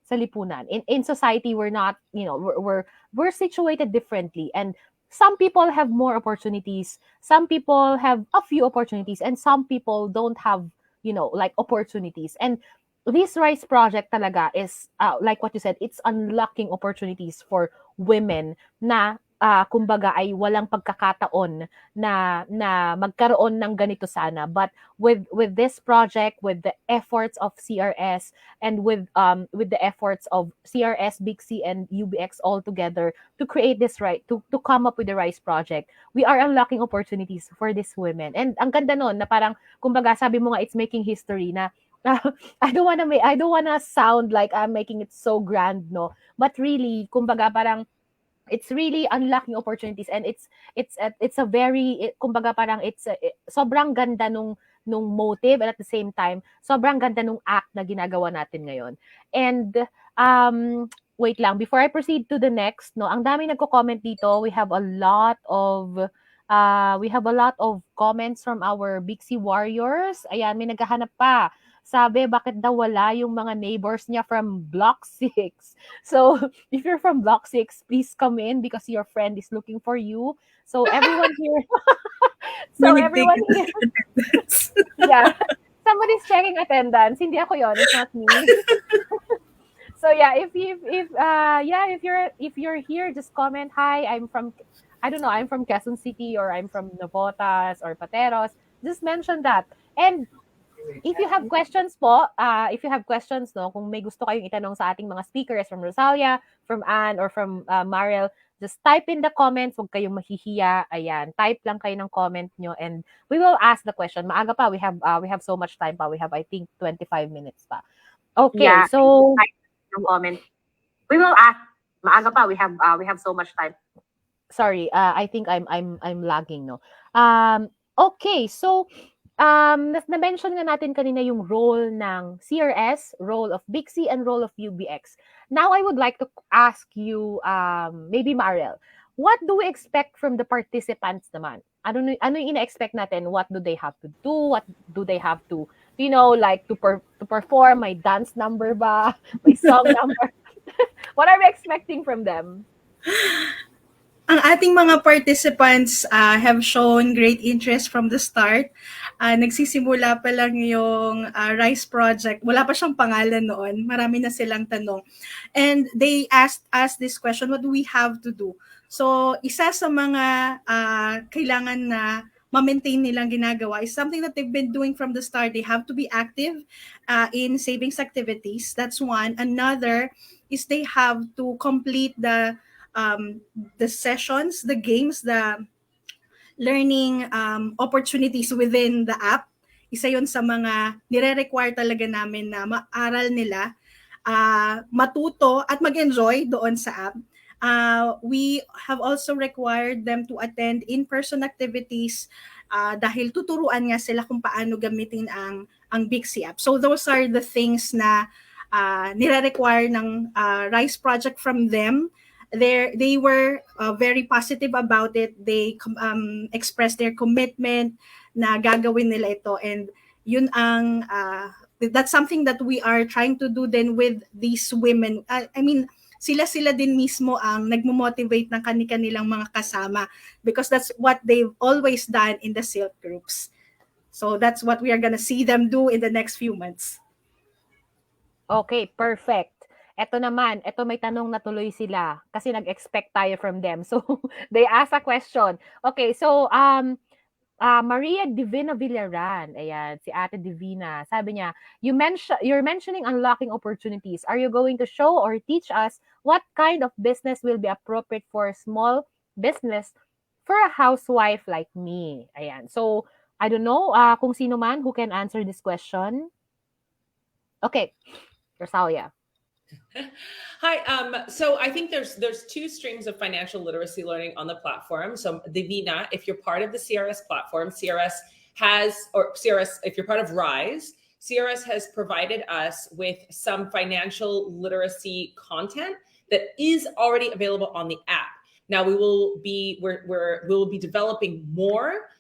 sa lipunan. In society, we're not, we're situated differently. And some people have more opportunities, some people have a few opportunities, and some people don't have, like opportunities. And this Rise project talaga is, like what you said, it's unlocking opportunities for women na kumbaga ay walang pagkakataon na magkaroon ng ganito sana. But with this project, with the efforts of CRS and with the efforts of CRS, Bixie and UBx all together to create this to come up with the RISE project, we are unlocking opportunities for these women. And ang ganda nun na parang kumbaga sabi mo nga it's making history na I don't wanna sound like I'm making it so grand, no, but really kumbaga parang it's really unlocking opportunities, and it's a very kumbaga parang sobrang ganda nung motive, and at the same time sobrang ganda nung act na ginagawa natin ngayon. And wait lang, before I proceed to the next, no, ang dami nagko-comment dito. We have a lot of comments from our Bixie warriors. Ayan, may naghahanap pa. Sabi, bakit daw wala yung mga neighbors niya from Block 6? So, if you're from Block 6, please come in because your friend is looking for you. So, everyone here... yeah. Somebody's checking attendance. Hindi ako yon. It's not me. So, yeah, if you're here, just comment, hi, I'm from Quezon City, or I'm from Navotas or Pateros. Just mention that. And if you have questions po, no, kung may gusto kayong itanong sa ating mga speakers from Rosalia, from Anne, or from Mariel, just type in the comments. Huwag kayong mahihiya. Ayan, type lang kayo ng comment nyo and we will ask the question. Maaga pa, we have so much time pa. We have, I think, 25 minutes pa. Okay, yeah, so comment. We will ask. Maaga pa, we have so much time. Sorry, I think I'm lagging, no. Okay, so na-mention nga natin kanina yung role ng CRS, role of Bixie, and role of UBx. Now, I would like to ask you, maybe Mariel, what do we expect from the participants naman? Ano yung ina-expect natin? What do they have to do? What do they have to, like to perform? May dance number ba? May song number? What are we expecting from them?
Ang ating mga participants have shown great interest from the start. Nagsisimula pa lang yung RISE project. Wala pa siyang pangalan noon. Marami na silang tanong. And they asked us this question, what do we have to do? So, isa sa mga kailangan na ma-maintain nilang ginagawa is something that they've been doing from the start. They have to be active in savings activities. That's one. Another is they have to complete the sessions, the games, the learning opportunities within the app. Isa yun sa mga nire-require talaga namin na maaral nila, matuto at mag-enjoy doon sa app. We have also required them to attend in-person activities dahil tuturuan nga sila kung paano gamitin ang Bixie app. So those are the things na nire-require ng RISE project from them. They were very positive about it. They expressed their commitment na gagawin nila ito, and yun ang that's something that we are trying to do then with these women. I mean, sila din mismo ang nagmo-motivate ng kanilang mga kasama because that's what they've always done in the SILT groups. So that's what we are gonna see them do in the next few months.
Okay, perfect. Ito may tanong na tuloy sila kasi nag-expect tayo from them. So, they ask a question. Okay, so, Maria Divina Villaran, ayan, si Ate Divina, sabi niya, you're mentioning unlocking opportunities. Are you going to show or teach us what kind of business will be appropriate for a small business for a housewife like me? Ayan, so, I don't know kung sino man who can answer this question. Okay, Rosalia.
Hi. So I think there's two streams of financial literacy learning on the platform. So Divina, if you're part of the CRS platform, if you're part of RISE, CRS has provided us with some financial literacy content that is already available on the app. Now we will be developing more.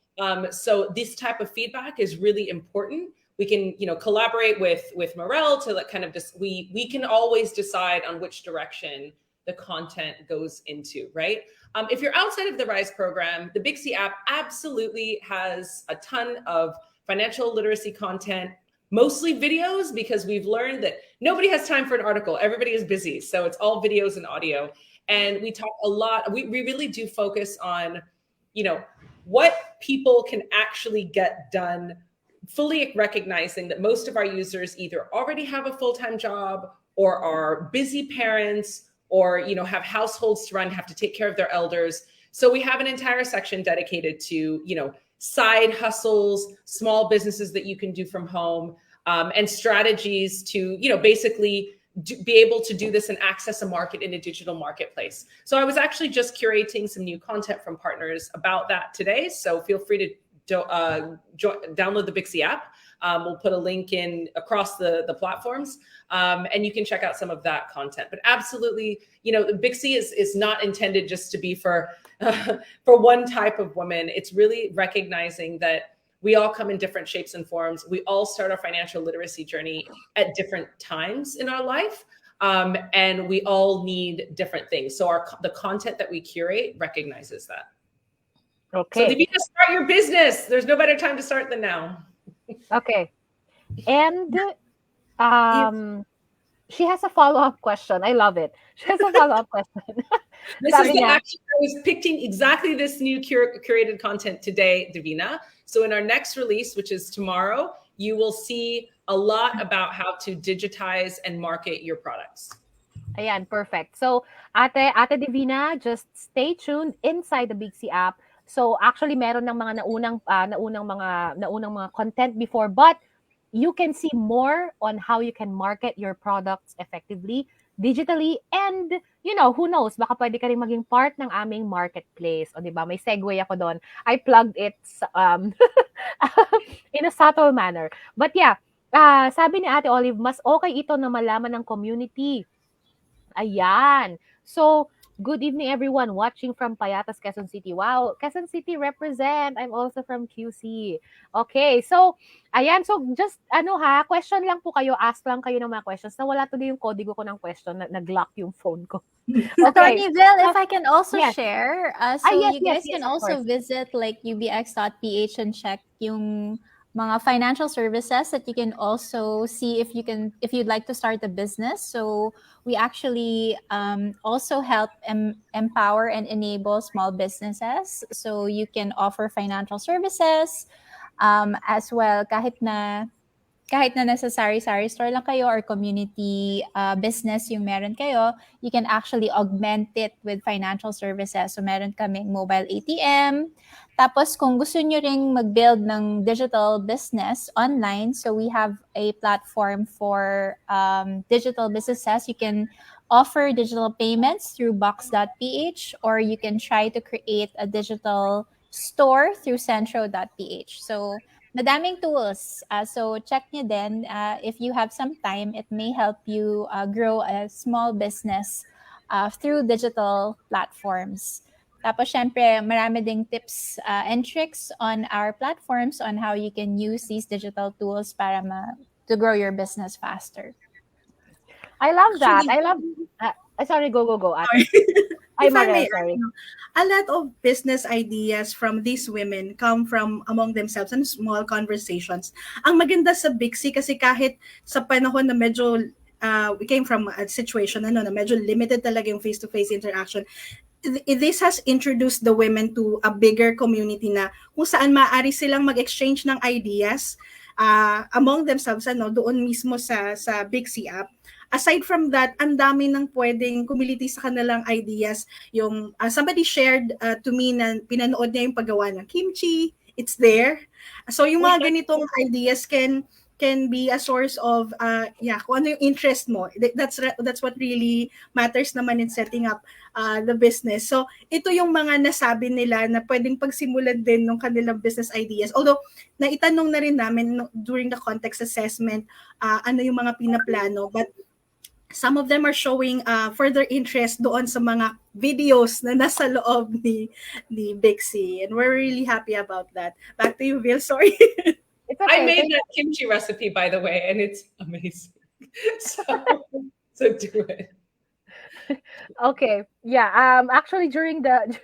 So this type of feedback is really important. We can, collaborate with Morel to kind of just, we can always decide on which direction the content goes into, right? If you're outside of the RISE program, the Bixie app absolutely has a ton of financial literacy content, mostly videos, because we've learned that nobody has time for an article. Everybody is busy. So it's all videos and audio. And we talk a lot, we really do focus on, you know, what people can actually get done, fully recognizing that most of our users either already have a full-time job or are busy parents, or, you know, have households to run, have to take care of their elders. So we have an entire section dedicated to, you know, side hustles, small businesses that you can do from home, and strategies to, you know, basically be able to do this and access a market in a digital marketplace. So I was actually just curating some new content from partners about that today. So feel free to download the Bixie app. We'll put a link in across the platforms, and you can check out some of that content. But absolutely, you know, Bixie is not intended just to be for one type of woman. It's really recognizing that we all come in different shapes and forms. We all start our financial literacy journey at different times in our life, and we all need different things. So the content that we curate recognizes that.
Okay.
So Divina, start your business. There's no better time to start than now.
Okay. And she has a follow-up question. I love it. She has a follow-up question.
Actually, I was picking exactly this new curated content today, Divina. So in our next release, which is tomorrow, you will see a lot about how to digitize and market your products.
Ayan, perfect. So, Ate Divina, just stay tuned inside the Bixie app. So, actually, meron ng mga naunang mga content before, but you can see more on how you can market your products effectively, digitally, and, you know, who knows, baka pwede ka rin maging part ng aming marketplace. O, diba? May segue ako doon. I plugged it in a subtle manner. But yeah, sabi ni Ate Olive, mas okay ito na malaman ng community. Ayan. So, good evening everyone watching from Payatas, Quezon City. Wow, Quezon City represent. I'm also from QC. Okay, so, ayan. So, just, question lang po kayo. Ask lang kayo ng mga questions. Nawala tuloy yung kodigo ko ng question. Nag-lock yung phone ko. Okay.
Tonyville, if I can also share.
Yes,
you guys can also visit like ubx.ph and check yung mga financial services that you can also see if you'd like to start a business. So we actually also help empower and enable small businesses. So you can offer financial services as well, kahit na nasa sari-sari store lang kayo or community business yung meron kayo, you can actually augment it with financial services. So meron kaming mobile ATM. Tapos kung gusto nyo ring mag-build ng digital business online, so we have a platform for digital businesses. You can offer digital payments through box.ph, or you can try to create a digital store through centro.ph. So madaming tools. So check nyo din. If you have some time, it may help you grow a small business through digital platforms. Tapos syempre, marami ding tips and tricks on our platforms on how you can use these digital tools para to grow your business faster.
I love that. I love... sorry, go.
If I may, a lot of business ideas from these women come from among themselves and small conversations. Ang maganda sa Bixie kasi kahit sa panahon na medyo we came from a situation na medyo limited talaga yung face-to-face interaction, this has introduced the women to a bigger community na kung saan maaari silang mag-exchange ng ideas among themselves doon mismo sa Bixie app. Aside from that, ang dami ng pwedeng kumiliti sa kanilang ideas. Yung somebody shared to me na pinanood niya yung paggawa ng kimchi. It's there. So yung mga ganitong ideas can be a source of kung ano yung interest mo. That's what really matters naman in setting up the business. So ito yung mga nasabi nila na pwedeng pagsimulan din ng kanilang business ideas. Although naitanong na rin namin during the context assessment ano yung mga pinaplano, but some of them are showing further interest doon sa mga videos na nasa loob ni Bixie, and we're really happy about that. Back to you, Bill. Sorry.
It's okay.
I made that kimchi recipe, by the way, and it's amazing. So do it.
Okay. Yeah. Actually, during the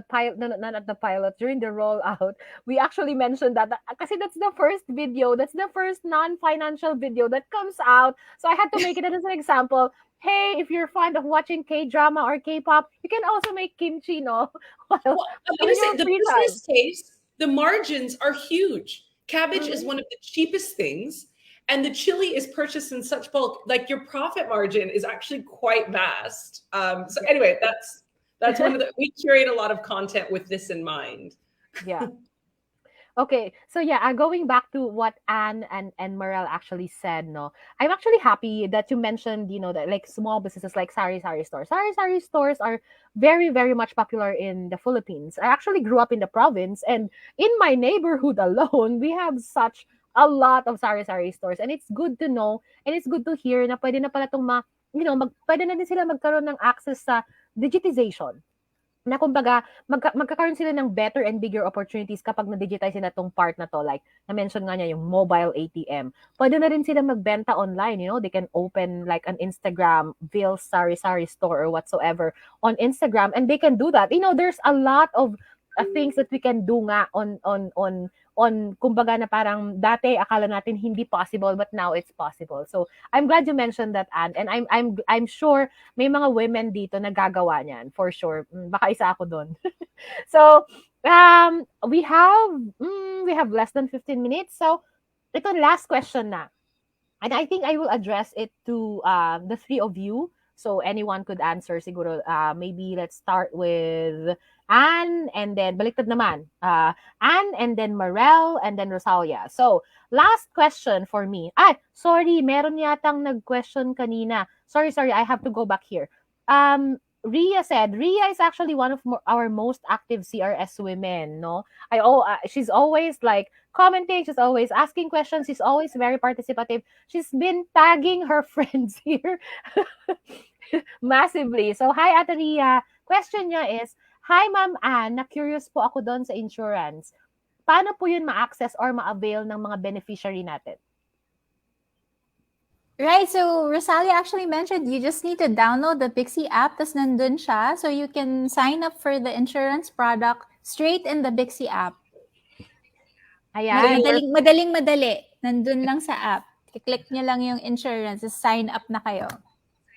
pilot, not the pilot, during the rollout, we actually mentioned that kasi that's the first video, that's the first non-financial video that comes out. So I had to make it as an example. hey, if you're fond of watching K-drama or K-pop, you can also make kimchi, no? While
Well, I'm
in
going to say
your
the
free time.
business case, the margins are huge. Cabbage is
Mhm.
one of the cheapest things, and the chili is purchased in such bulk. Like your profit margin is actually quite vast. So anyway, that's one of the we curate a lot of content with this in mind.
Yeah. Okay, so yeah, going back to what Anne and Morel actually said, no, I'm actually happy that you mentioned, that like small businesses like sari-sari stores. Sari-sari stores are very, very much popular in the Philippines. I actually grew up in the province, and in my neighborhood alone, we have such a lot of sari-sari stores. And it's good to know, and it's good to hear na pwede na pala itong pwede na din sila magkaroon ng access sa digitization na kumbaga magkakaroon sila ng better and bigger opportunities kapag na-digitize nila tong part na to. Like, na-mention nga niya yung mobile ATM. Pwede na rin sila magbenta online, they can open like an Instagram, Ville Sari-Sari store or whatsoever on Instagram, and they can do that. There's a lot of things that we can do nga on kumbaga na parang dati akala natin hindi possible, but now it's possible. So I'm glad you mentioned that, Anne, and I'm sure may mga women dito na gagawa niyan for sure. Baka isa ako doon. So we have less than 15 minutes. So ito last question na. And I think I will address it to the three of you. So anyone could answer siguro. Maybe let's start with Anne, and then baliktad naman. Anne, and then Marel, and then Rosalia. So last question for me. Sorry, meron yatang nag-question kanina. Sorry, I have to go back here. Ria said, Ria is actually one of our most active CRS women, no? She's always like commenting, she's always asking questions, she's always very participative. She's been tagging her friends here massively. So, hi, Ate Ria. Question niya is, hi, Ma'am Anne, na-curious po ako doon sa insurance. Paano po yun ma-access or ma-avail ng mga beneficiary natin?
Right, so Rosalia actually mentioned you just need to download the Bixie app, tas nandun siya, so you can sign up for the insurance product straight in the Bixie app.
Ayan.
Madaling-madali. Nandun lang sa app. Click nyo lang yung insurance, sign up na kayo.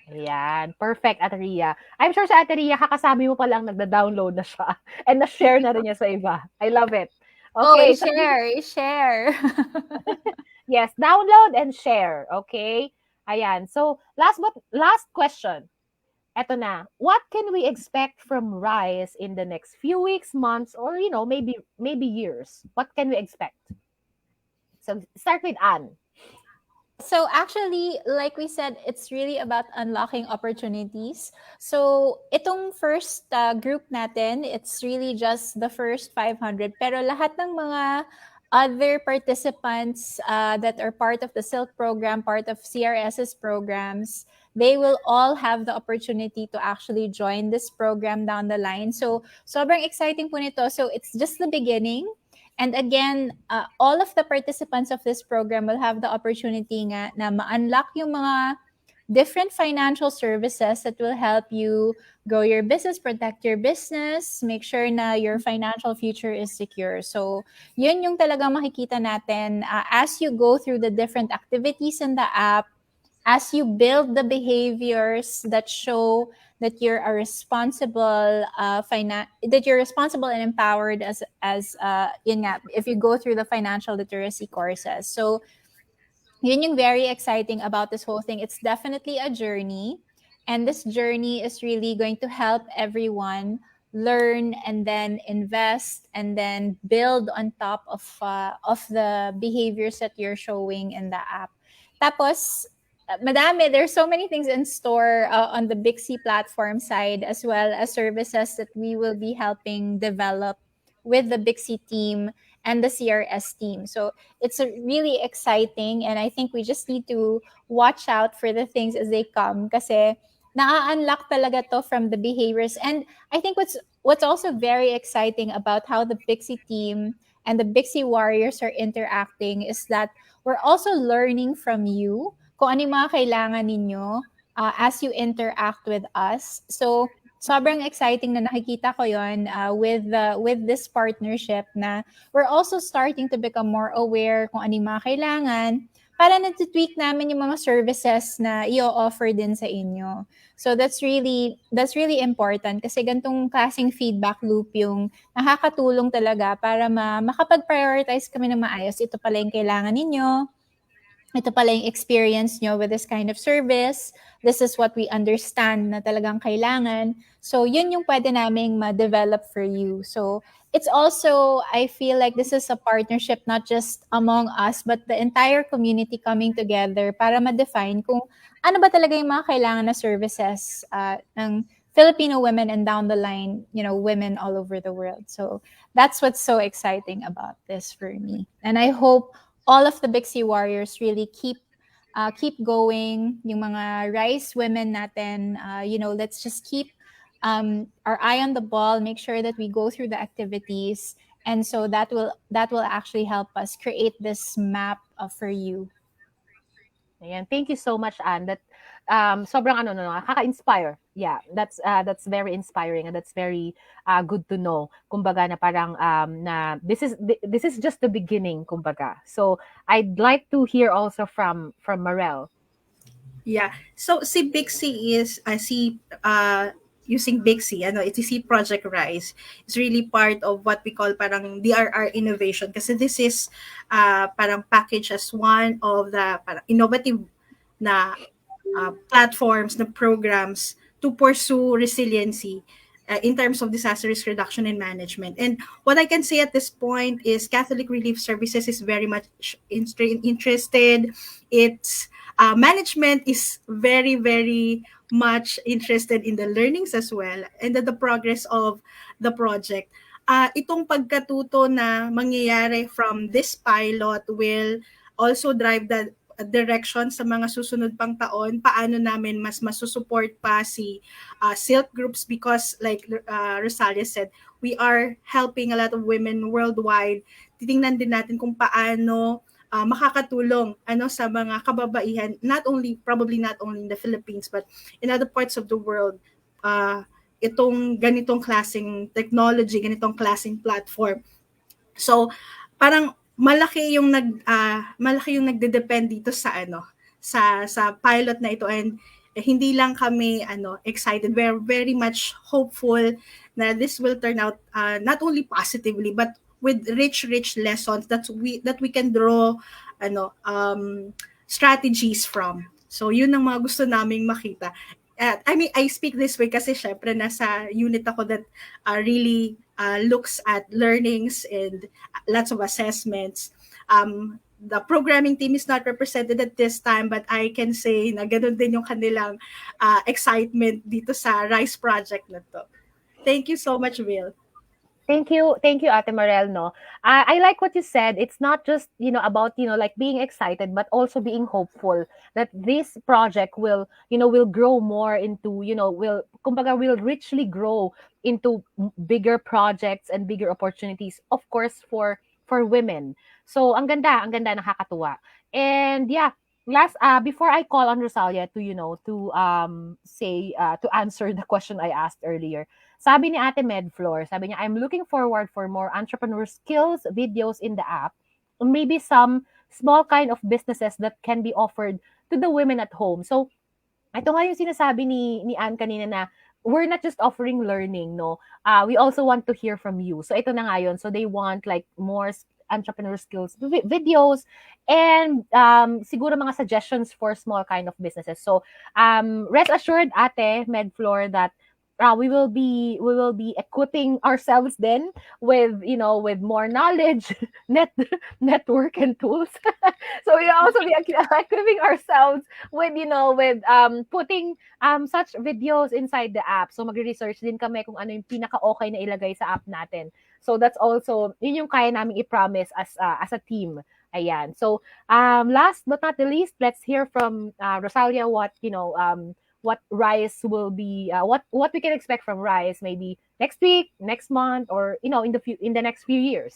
Ayan. Perfect, Ate Ria. I'm sure sa Ate Ria, kakasabi mo pa lang nagda-download na siya. And na-share na rin niya sa iba. I love it. Okay.
Share.
Yes, download and share. Okay? Ayan. So, last question. Eto na. What can we expect from Rise in the next few weeks, months, or, maybe years? What can we expect? So, start with Anne.
So actually, like we said, it's really about unlocking opportunities. So itong first group natin, it's really just the first 500. Pero lahat ng mga other participants that are part of the Silk program, part of CRS's programs, they will all have the opportunity to actually join this program down the line. So sobrang exciting po nito. So it's just the beginning. And again, all of the participants of this program will have the opportunity nga na ma-unlock yung mga different financial services that will help you grow your business, protect your business, make sure na your financial future is secure. So, yun yung talagang makikita natin as you go through the different activities in the app, as you build the behaviors that show that you're a responsible that you're responsible and empowered as yun nga, if you go through the financial literacy courses. So yun yung very exciting about this whole thing. It's definitely a journey, and this journey is really going to help everyone learn and then invest and then build on top of the behaviors that you're showing in the app. Tapos madami, there's so many things in store on the Bixie platform side, as well as services that we will be helping develop with the Bixie team and the CRS team. So it's really exciting, and I think we just need to watch out for the things as they come kasi na-unlock talaga to from the behaviors. And I think what's also very exciting about how the Bixie team and the Bixie warriors are interacting is that we're also learning from you kung ano yung mga kailangan ninyo as you interact with us. So, sobrang exciting na nakikita ko yon with this partnership na we're also starting to become more aware kung ano yung mga kailangan para natitweak namin yung mga services na i-offer din sa inyo. So that's really important kasi gantong klaseng feedback loop yung nakakatulong talaga para makapag-prioritize kami ng maayos. Ito pala yung kailangan ninyo. Ito pala yung experience nyo with this kind of service. This is what we understand na talagang kailangan. So, yun yung pwede naming ma-develop for you. So, it's also, I feel like this is a partnership not just among us, but the entire community coming together para ma-define kung ano ba talaga yung mga kailangan na services ng Filipino women and down the line, women all over the world. So, that's what's so exciting about this for me. And I hope all of the Bixie warriors really keep going. Yung mga Rice women natin, let's just keep our eye on the ball, make sure that we go through the activities, and so that will actually help us create this map for you.
Ayan. Thank you so much, Anne. That sobrang nakaka-inspire. Yeah, that's very inspiring and that's very good to know. Kumbaga na parang na this is just the beginning, kumbaga. So I'd like to hear also from Marel.
Yeah. So si Bixie is using Bixie, it's si Project Rise. It's really part of what we call parang DRR innovation kasi this is parang package as one of the parang innovative na platforms, na programs to pursue resiliency in terms of disaster risk reduction and management. And what I can say at this point is Catholic Relief Services is very much interested. Its management is very, very much interested in the learnings as well and the progress of the project. Itong pagkatuto na mangyayari from this pilot will also drive the direction sa mga susunod pang taon, paano namin mas masusupport pa si SILT groups because like Rosalia said, we are helping a lot of women worldwide. Titingnan din natin kung paano makakatulong sa mga kababaihan, probably not only in the Philippines, but in other parts of the world, itong ganitong klaseng technology, ganitong klaseng platform. So, parang malaki yung nagde-depend dito sa sa pilot na ito and hindi lang kami excited, we're very much hopeful na this will turn out not only positively but with rich lessons that we can draw strategies from. So yun ang mga gusto naming makita. I mean, I speak this way kasi syempre nasa unit ako that really looks at learnings and lots of assessments. The programming team is not represented at this time, but I can say na ganun din yung kanilang excitement dito sa RISE project na to. Thank you so much, Will.
Thank you, Ate Marel. No, I like what you said. It's not just about like being excited, but also being hopeful that this project will grow more into will richly grow into bigger projects and bigger opportunities. Of course, for women. So ang ganda, nakakatuwa. And yeah, last before I call on Rosalia to say to answer the question I asked earlier. Sabi ni Ate Medflor, sabi niya, I'm looking forward for more entrepreneur skills videos in the app. Maybe some small kind of businesses that can be offered to the women at home. So, ito nga yung sinasabi ni Anne kanina na we're not just offering learning, no? We also want to hear from you. So, ito na nga yun. So, they want like more entrepreneur skills videos and siguro mga suggestions for small kind of businesses. So, rest assured, Ate Medflor, that we will be equipping ourselves then with more knowledge, network and tools. So we also be equipping ourselves with putting such videos inside the app. So magre-research din kami kung ano yung pinaka-okay na ilagay sa app natin. So that's also yun yung kaya namin i-promise as a team. Ayan. So last but not the least, let's hear from Rosalia what RISE will be, what we can expect from RISE maybe next week, next month, or in the next few years.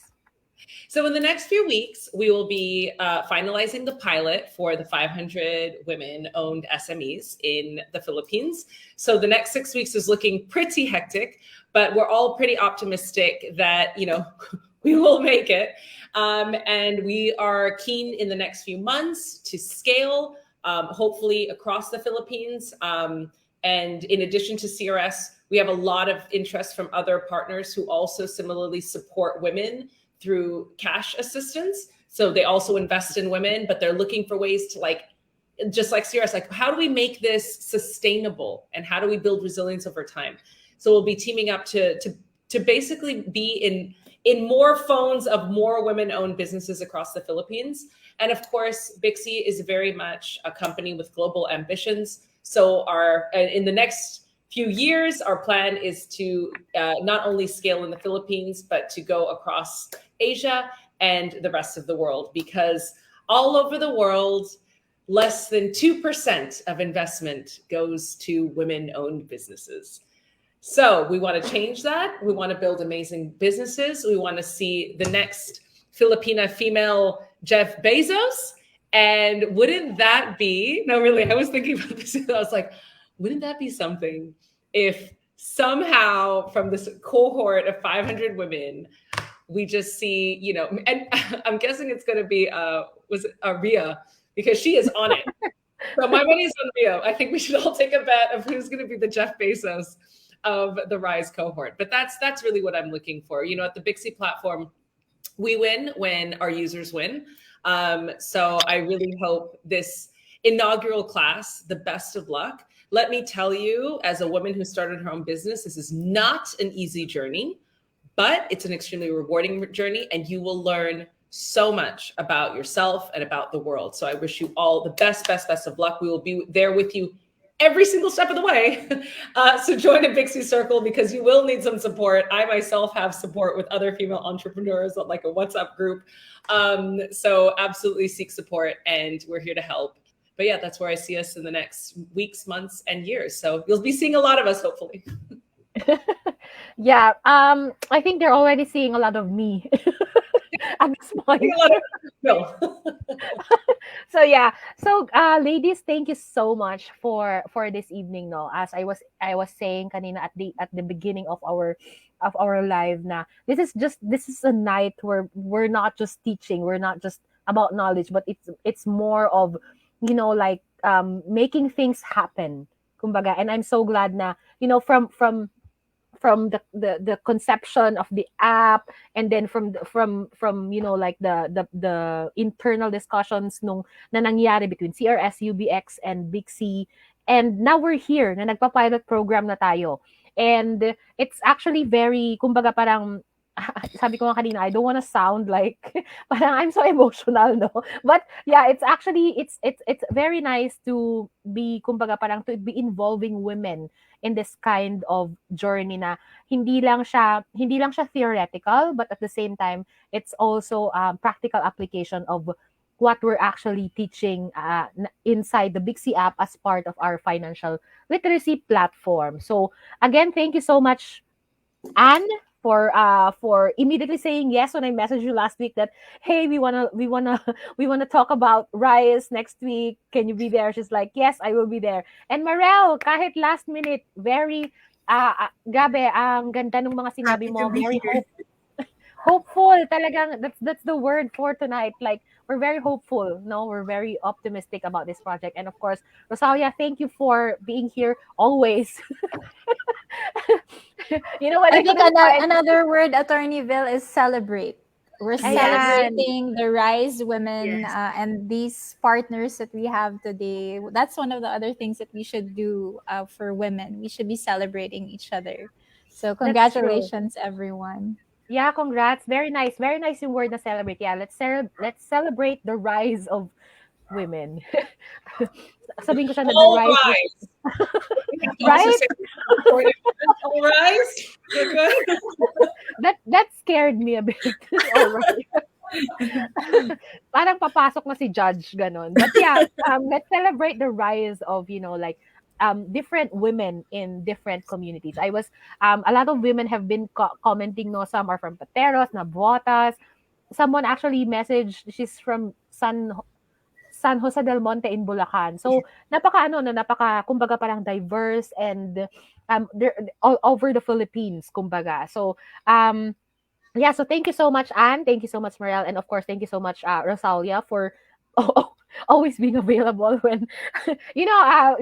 So in the next few weeks, we will be finalizing the pilot for the 500 women-owned SMEs in the Philippines. So the next 6 weeks is looking pretty hectic, but we're all pretty optimistic that, we We will make it. And we are keen in the next few months to scale, hopefully across the Philippines. And in addition to CRS, we have a lot of interest from other partners who also similarly support women through cash assistance. So they also invest in women, but they're looking for ways to, like, just like CRS, like, how do we make this sustainable and how do we build resilience over time? So we'll be teaming up to basically be in more phones of more women-owned businesses across the Philippines. And of course, Bixie is very much a company with global ambitions. So in the next few years, our plan is to not only scale in the Philippines, but to go across Asia and the rest of the world, because all over the world, less than 2% of investment goes to women-owned businesses. So we want to change that. We want to build amazing businesses. We want to see the next Filipina female Jeff Bezos. And wouldn't that be, no, really, I was thinking about this. I was like, wouldn't that be something if somehow from this cohort of 500 women, we just see, you know, and I'm guessing it's going to be, was it Ria? Because she is on it. So my money's on Ria. I think we should all take a bet of who's going to be the Jeff Bezos of the Rise cohort. But that's really what I'm looking for. You know, at the Bixie platform, we win when our users win. So I really hope this inaugural class, the best of luck. Let me tell you, as a woman who started her own business, this is not an easy journey, but it's an extremely rewarding journey, and you will learn so much about yourself and about the world. So I wish you all the best of luck. We will be there with you every single step of the way. So join a Bixie circle because you will need some support. I myself have support with other female entrepreneurs, like a WhatsApp group. So absolutely seek support, and we're here to help. But yeah, that's where I see us in the next weeks, months, and years. So you'll be seeing a lot of us, hopefully.
Yeah, I think they're already seeing a lot of me at this point.
No.
So yeah, so ladies, thank you so much for this evening. No, as I was saying kanina at the beginning of our live, na this is a night where we're not just teaching, we're not just about knowledge, but it's more of, you know, like making things happen, kumbaga. And I'm so glad na, you know, from the conception of the app, and then from you know, like the internal discussions na nangyari between CRS, UBx, and Bixie, and now we're here na nagpa-pilot program na tayo. And it's actually very, kumbaga, parang sabi ko nga kanina, I don't want to sound like parang I'm so emotional, no? But yeah, it's actually it's very nice to be, kumbaga, parang to be involving women in this kind of journey na hindi lang siya theoretical, but at the same time it's also practical application of what we're actually teaching inside the Bixie app as part of our financial literacy platform. So again, thank you so much, Anne, for immediately saying yes when I messaged you last week that, hey, we wanna talk about Rise next week. Can you be there? She's like, yes, I will be there. And Marel, kahit last minute, very grabe, ang ganda ng mga sinabi mo, very hopeful talagang. That's the word for tonight. Like, we're very hopeful, no? We're very optimistic about this project. And of course, Rosalia, thank you for being here always. You know what?
I think another word, Attorney Bill, is celebrate. We're celebrating the Rise women and these partners that we have today. That's one of the other things that we should do for women. We should be celebrating each other. So congratulations, everyone.
Yeah, congrats. Very nice. Very nice yung word na celebrate. Yeah, let's celebrate the rise of women. Sabihin ko siya na the rise. Right?
All rise. You're good.
That scared me a bit. All right. Parang papasok na si Judge, ganon. But yeah, let's celebrate the rise of, you know, like different women in different communities. I was a lot of women have been commenting, no, some are from Pateros, Nabuotas. Someone actually messaged, she's from San Jose del Monte in Bulacan. So napaka kumbaga parang diverse, and they're all over the Philippines, kumbaga. So Yeah, so thank you so much, Anne. Thank you so much, Mariel. And of course, thank you so much, Rosalia, for always being available when,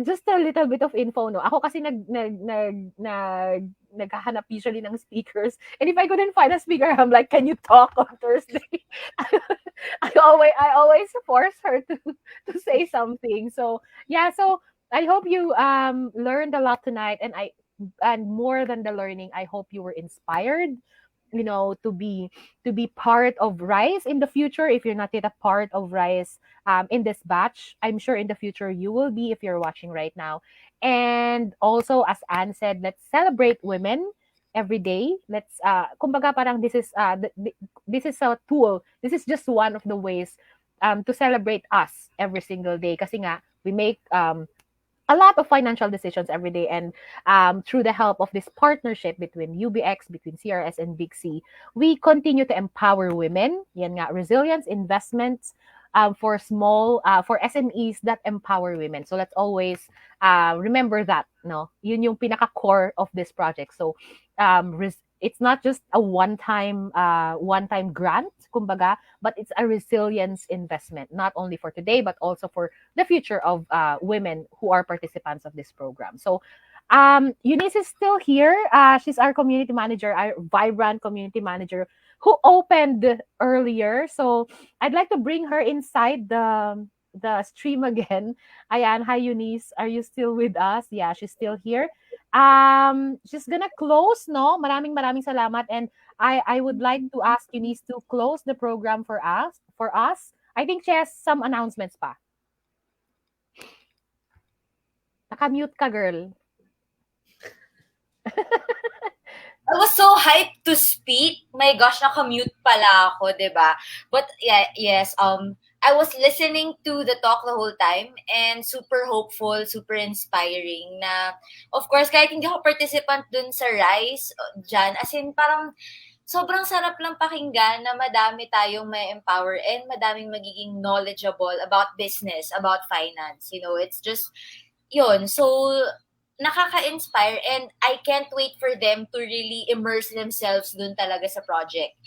just a little bit of info, no? Ako kasi naghahanap usually ng speakers. And if I couldn't find a speaker, I'm like, can you talk on Thursday? I always force her to say something. So, yeah, so I hope you learned a lot tonight, and more than the learning, I hope you were inspired, to be part of Rise in the future. If you're not yet a part of Rise in this batch, I'm sure in the future you will be if you're watching right now. And also, as Anne said, let's celebrate women every day. Let's kumbaga parang this is a tool. This is just one of the ways to celebrate us every single day. Kasi nga we make a lot of financial decisions every day. And through the help of this partnership between UBx, between CRS and Bixie, we continue to empower women. Yan nga, resilience investments for SMEs that empower women. So let's always remember that, no? Yun yung pinaka-core of this project. So it's not just a one-time grant, kumbaga, but it's a resilience investment, not only for today, but also for the future of women who are participants of this program. So Eunice is still here. She's our community manager, our vibrant community manager who opened earlier. So I'd like to bring her inside the stream again. Ayan, hi Eunice. Are you still with us? Yeah, she's still here. She's gonna close, no? Maraming salamat. And I would like to ask Eunice to close the program for us. I think she has some announcements pa. Naka-mute ka, girl.
I was so hyped to speak. My gosh, naka-mute pala ako, 'di ba? But yeah, yes, I was listening to the talk the whole time and super hopeful, super inspiring na of course kahit hindi ako participant dun sa Rise dyan, as in parang sobrang sarap lang pakinggan na madami tayong may empower and madaming magiging knowledgeable about business, about finance. It's just yun. So, nakaka-inspire and I can't wait for them to really immerse themselves dun talaga sa project.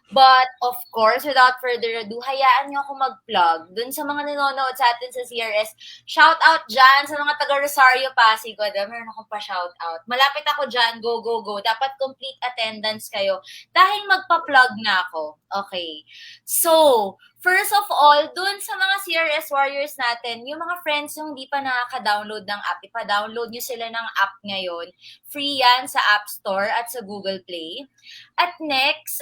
But, of course, without further ado, hayaan nyo ako mag-plug dun sa mga nanonood sa atin sa CRS. Shout out dyan sa mga taga Rosario, Pasig. Meron akong pa-shout out. Malapit ako dyan. Go, go, go. Dapat complete attendance kayo dahil magpa-plug na ako. Okay. So, first of all, dun sa mga CRS warriors natin, yung mga friends yung hindi pa nakaka-download ng app, ipa-download nyo sila ng app ngayon. Free yan sa App Store at sa Google Play. At next,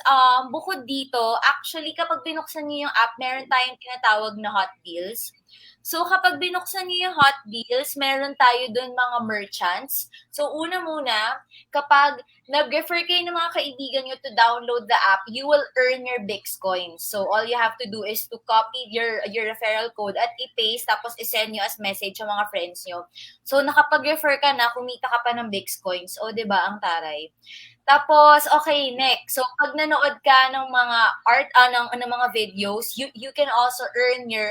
bukod dito, actually kapag binuksan niyo yung app, meron tayong tinatawag na hot deals. So kapag binuksan niyo yung hot deals, meron tayo dun mga merchants. So una muna, kapag nag-refer kayo ng mga kaibigan nyo to download the app, you will earn your Bix coins. So all you have to do is to copy your referral code at i-paste, tapos i-send nyo as message sa mga friends nyo. So nakapag-refer ka na, kumita ka pa ng Bix coins. O, diba, ang taray. Tapos, okay, next. So, pag nanood ka ng mga art, ng mga videos, you can also earn your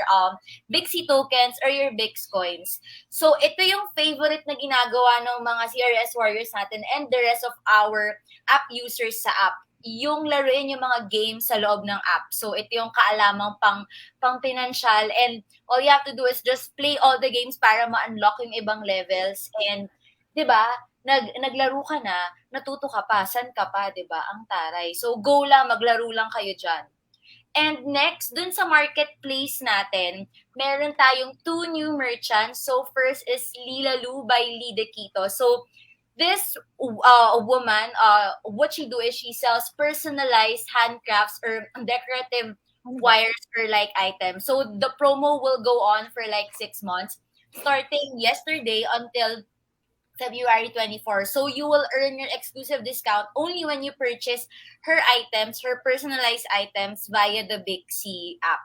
Bixie tokens or your Bix coins. So, ito yung favorite na ginagawa ng mga CRS warriors natin and the rest of our app users sa app. Yung laruin yung mga games sa loob ng app. So, ito yung kaalamang pang financial, and all you have to do is just play all the games para ma-unlock yung ibang levels. And, di ba, naglaro ka na, natuto ka pa, san ka pa, di ba? Ang taray. So, go lang, maglaro lang kayo dyan. And next, dun sa marketplace natin, meron tayong 2 new merchants. So, first is Lila Lu by Lida Quito. So, this woman, what she do is she sells personalized handcrafts or decorative wires or like items. So, the promo will go on for like 6 months, starting yesterday until February 24. So you will earn your exclusive discount only when you purchase her items, her personalized items via the Bixie app.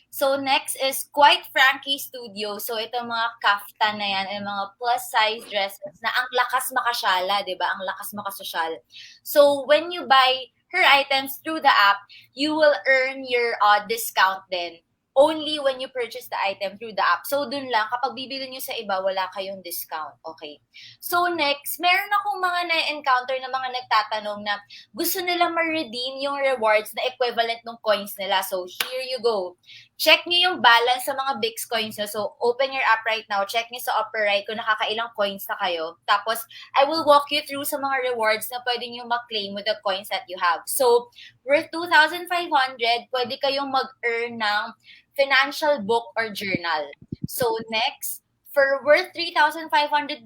So next is Quite Frankie Studio. So ito mga kaftan na yan and mga plus size dresses na ang lakas makasyala, 'di ba? Ang lakas makasosyal. So when you buy her items through the app, you will earn your discount then. only when you purchase the item through the app. So, dun lang. Kapag bibili nyo sa iba, wala kayong discount. Okay. So, next, meron akong mga na-encounter na mga nagtatanong na gusto nila ma-redeem yung rewards na equivalent ng coins nila. So, here you go. Check nyo yung balance sa mga Bix coins nyo. So, open your app right now. Check nyo sa upper right kung nakakailang coins na kayo. Tapos, I will walk you through sa mga rewards na pwede nyo ma-claim with the coins that you have. So, worth 2,500, pwede kayong mag-earn ng financial book or journal. So, next, for worth 3,500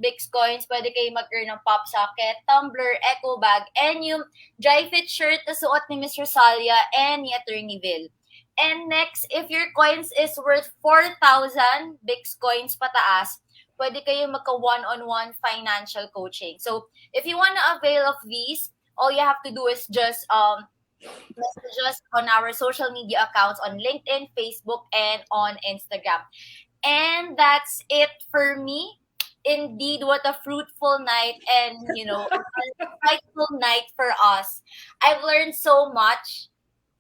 Bix coins, pwede kayo mag-earn ng pop socket, tumbler, eco bag, and yung dry fit shirt na suot ni Miss Rosalia and ni Attorney Vil. And next, if your coins is worth 4,000 Bix coins pataas, pwede kayo magka one-on-one financial coaching. So, if you want to avail of these, all you have to do is just message us on our social media accounts on LinkedIn, Facebook, and on Instagram. And that's it for me. Indeed, what a fruitful night and, a insightful night for us. I've learned so much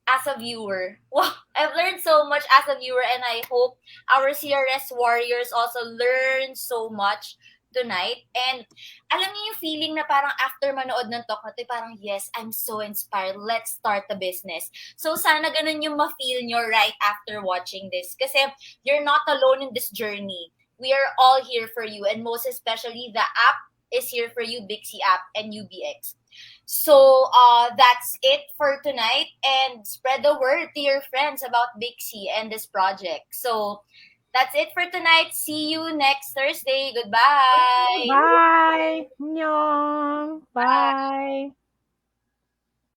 as a viewer. Wow, I've learned so much as a viewer, and I hope our CRS warriors also learn so much tonight. And alam niyo yung feeling na parang after manood ng talk na to, parang yes, I'm so inspired. Let's start the business. So sana ganun yung ma-feel nyo right after watching this. Kasi you're not alone in this journey. We are all here for you. And most especially, the app is here for you, Bixie app and UBx. So that's it for tonight. And spread the word to your friends about Bixie and this project. So that's it for tonight. See you next Thursday. Goodbye.
Bye. Nyong. Bye.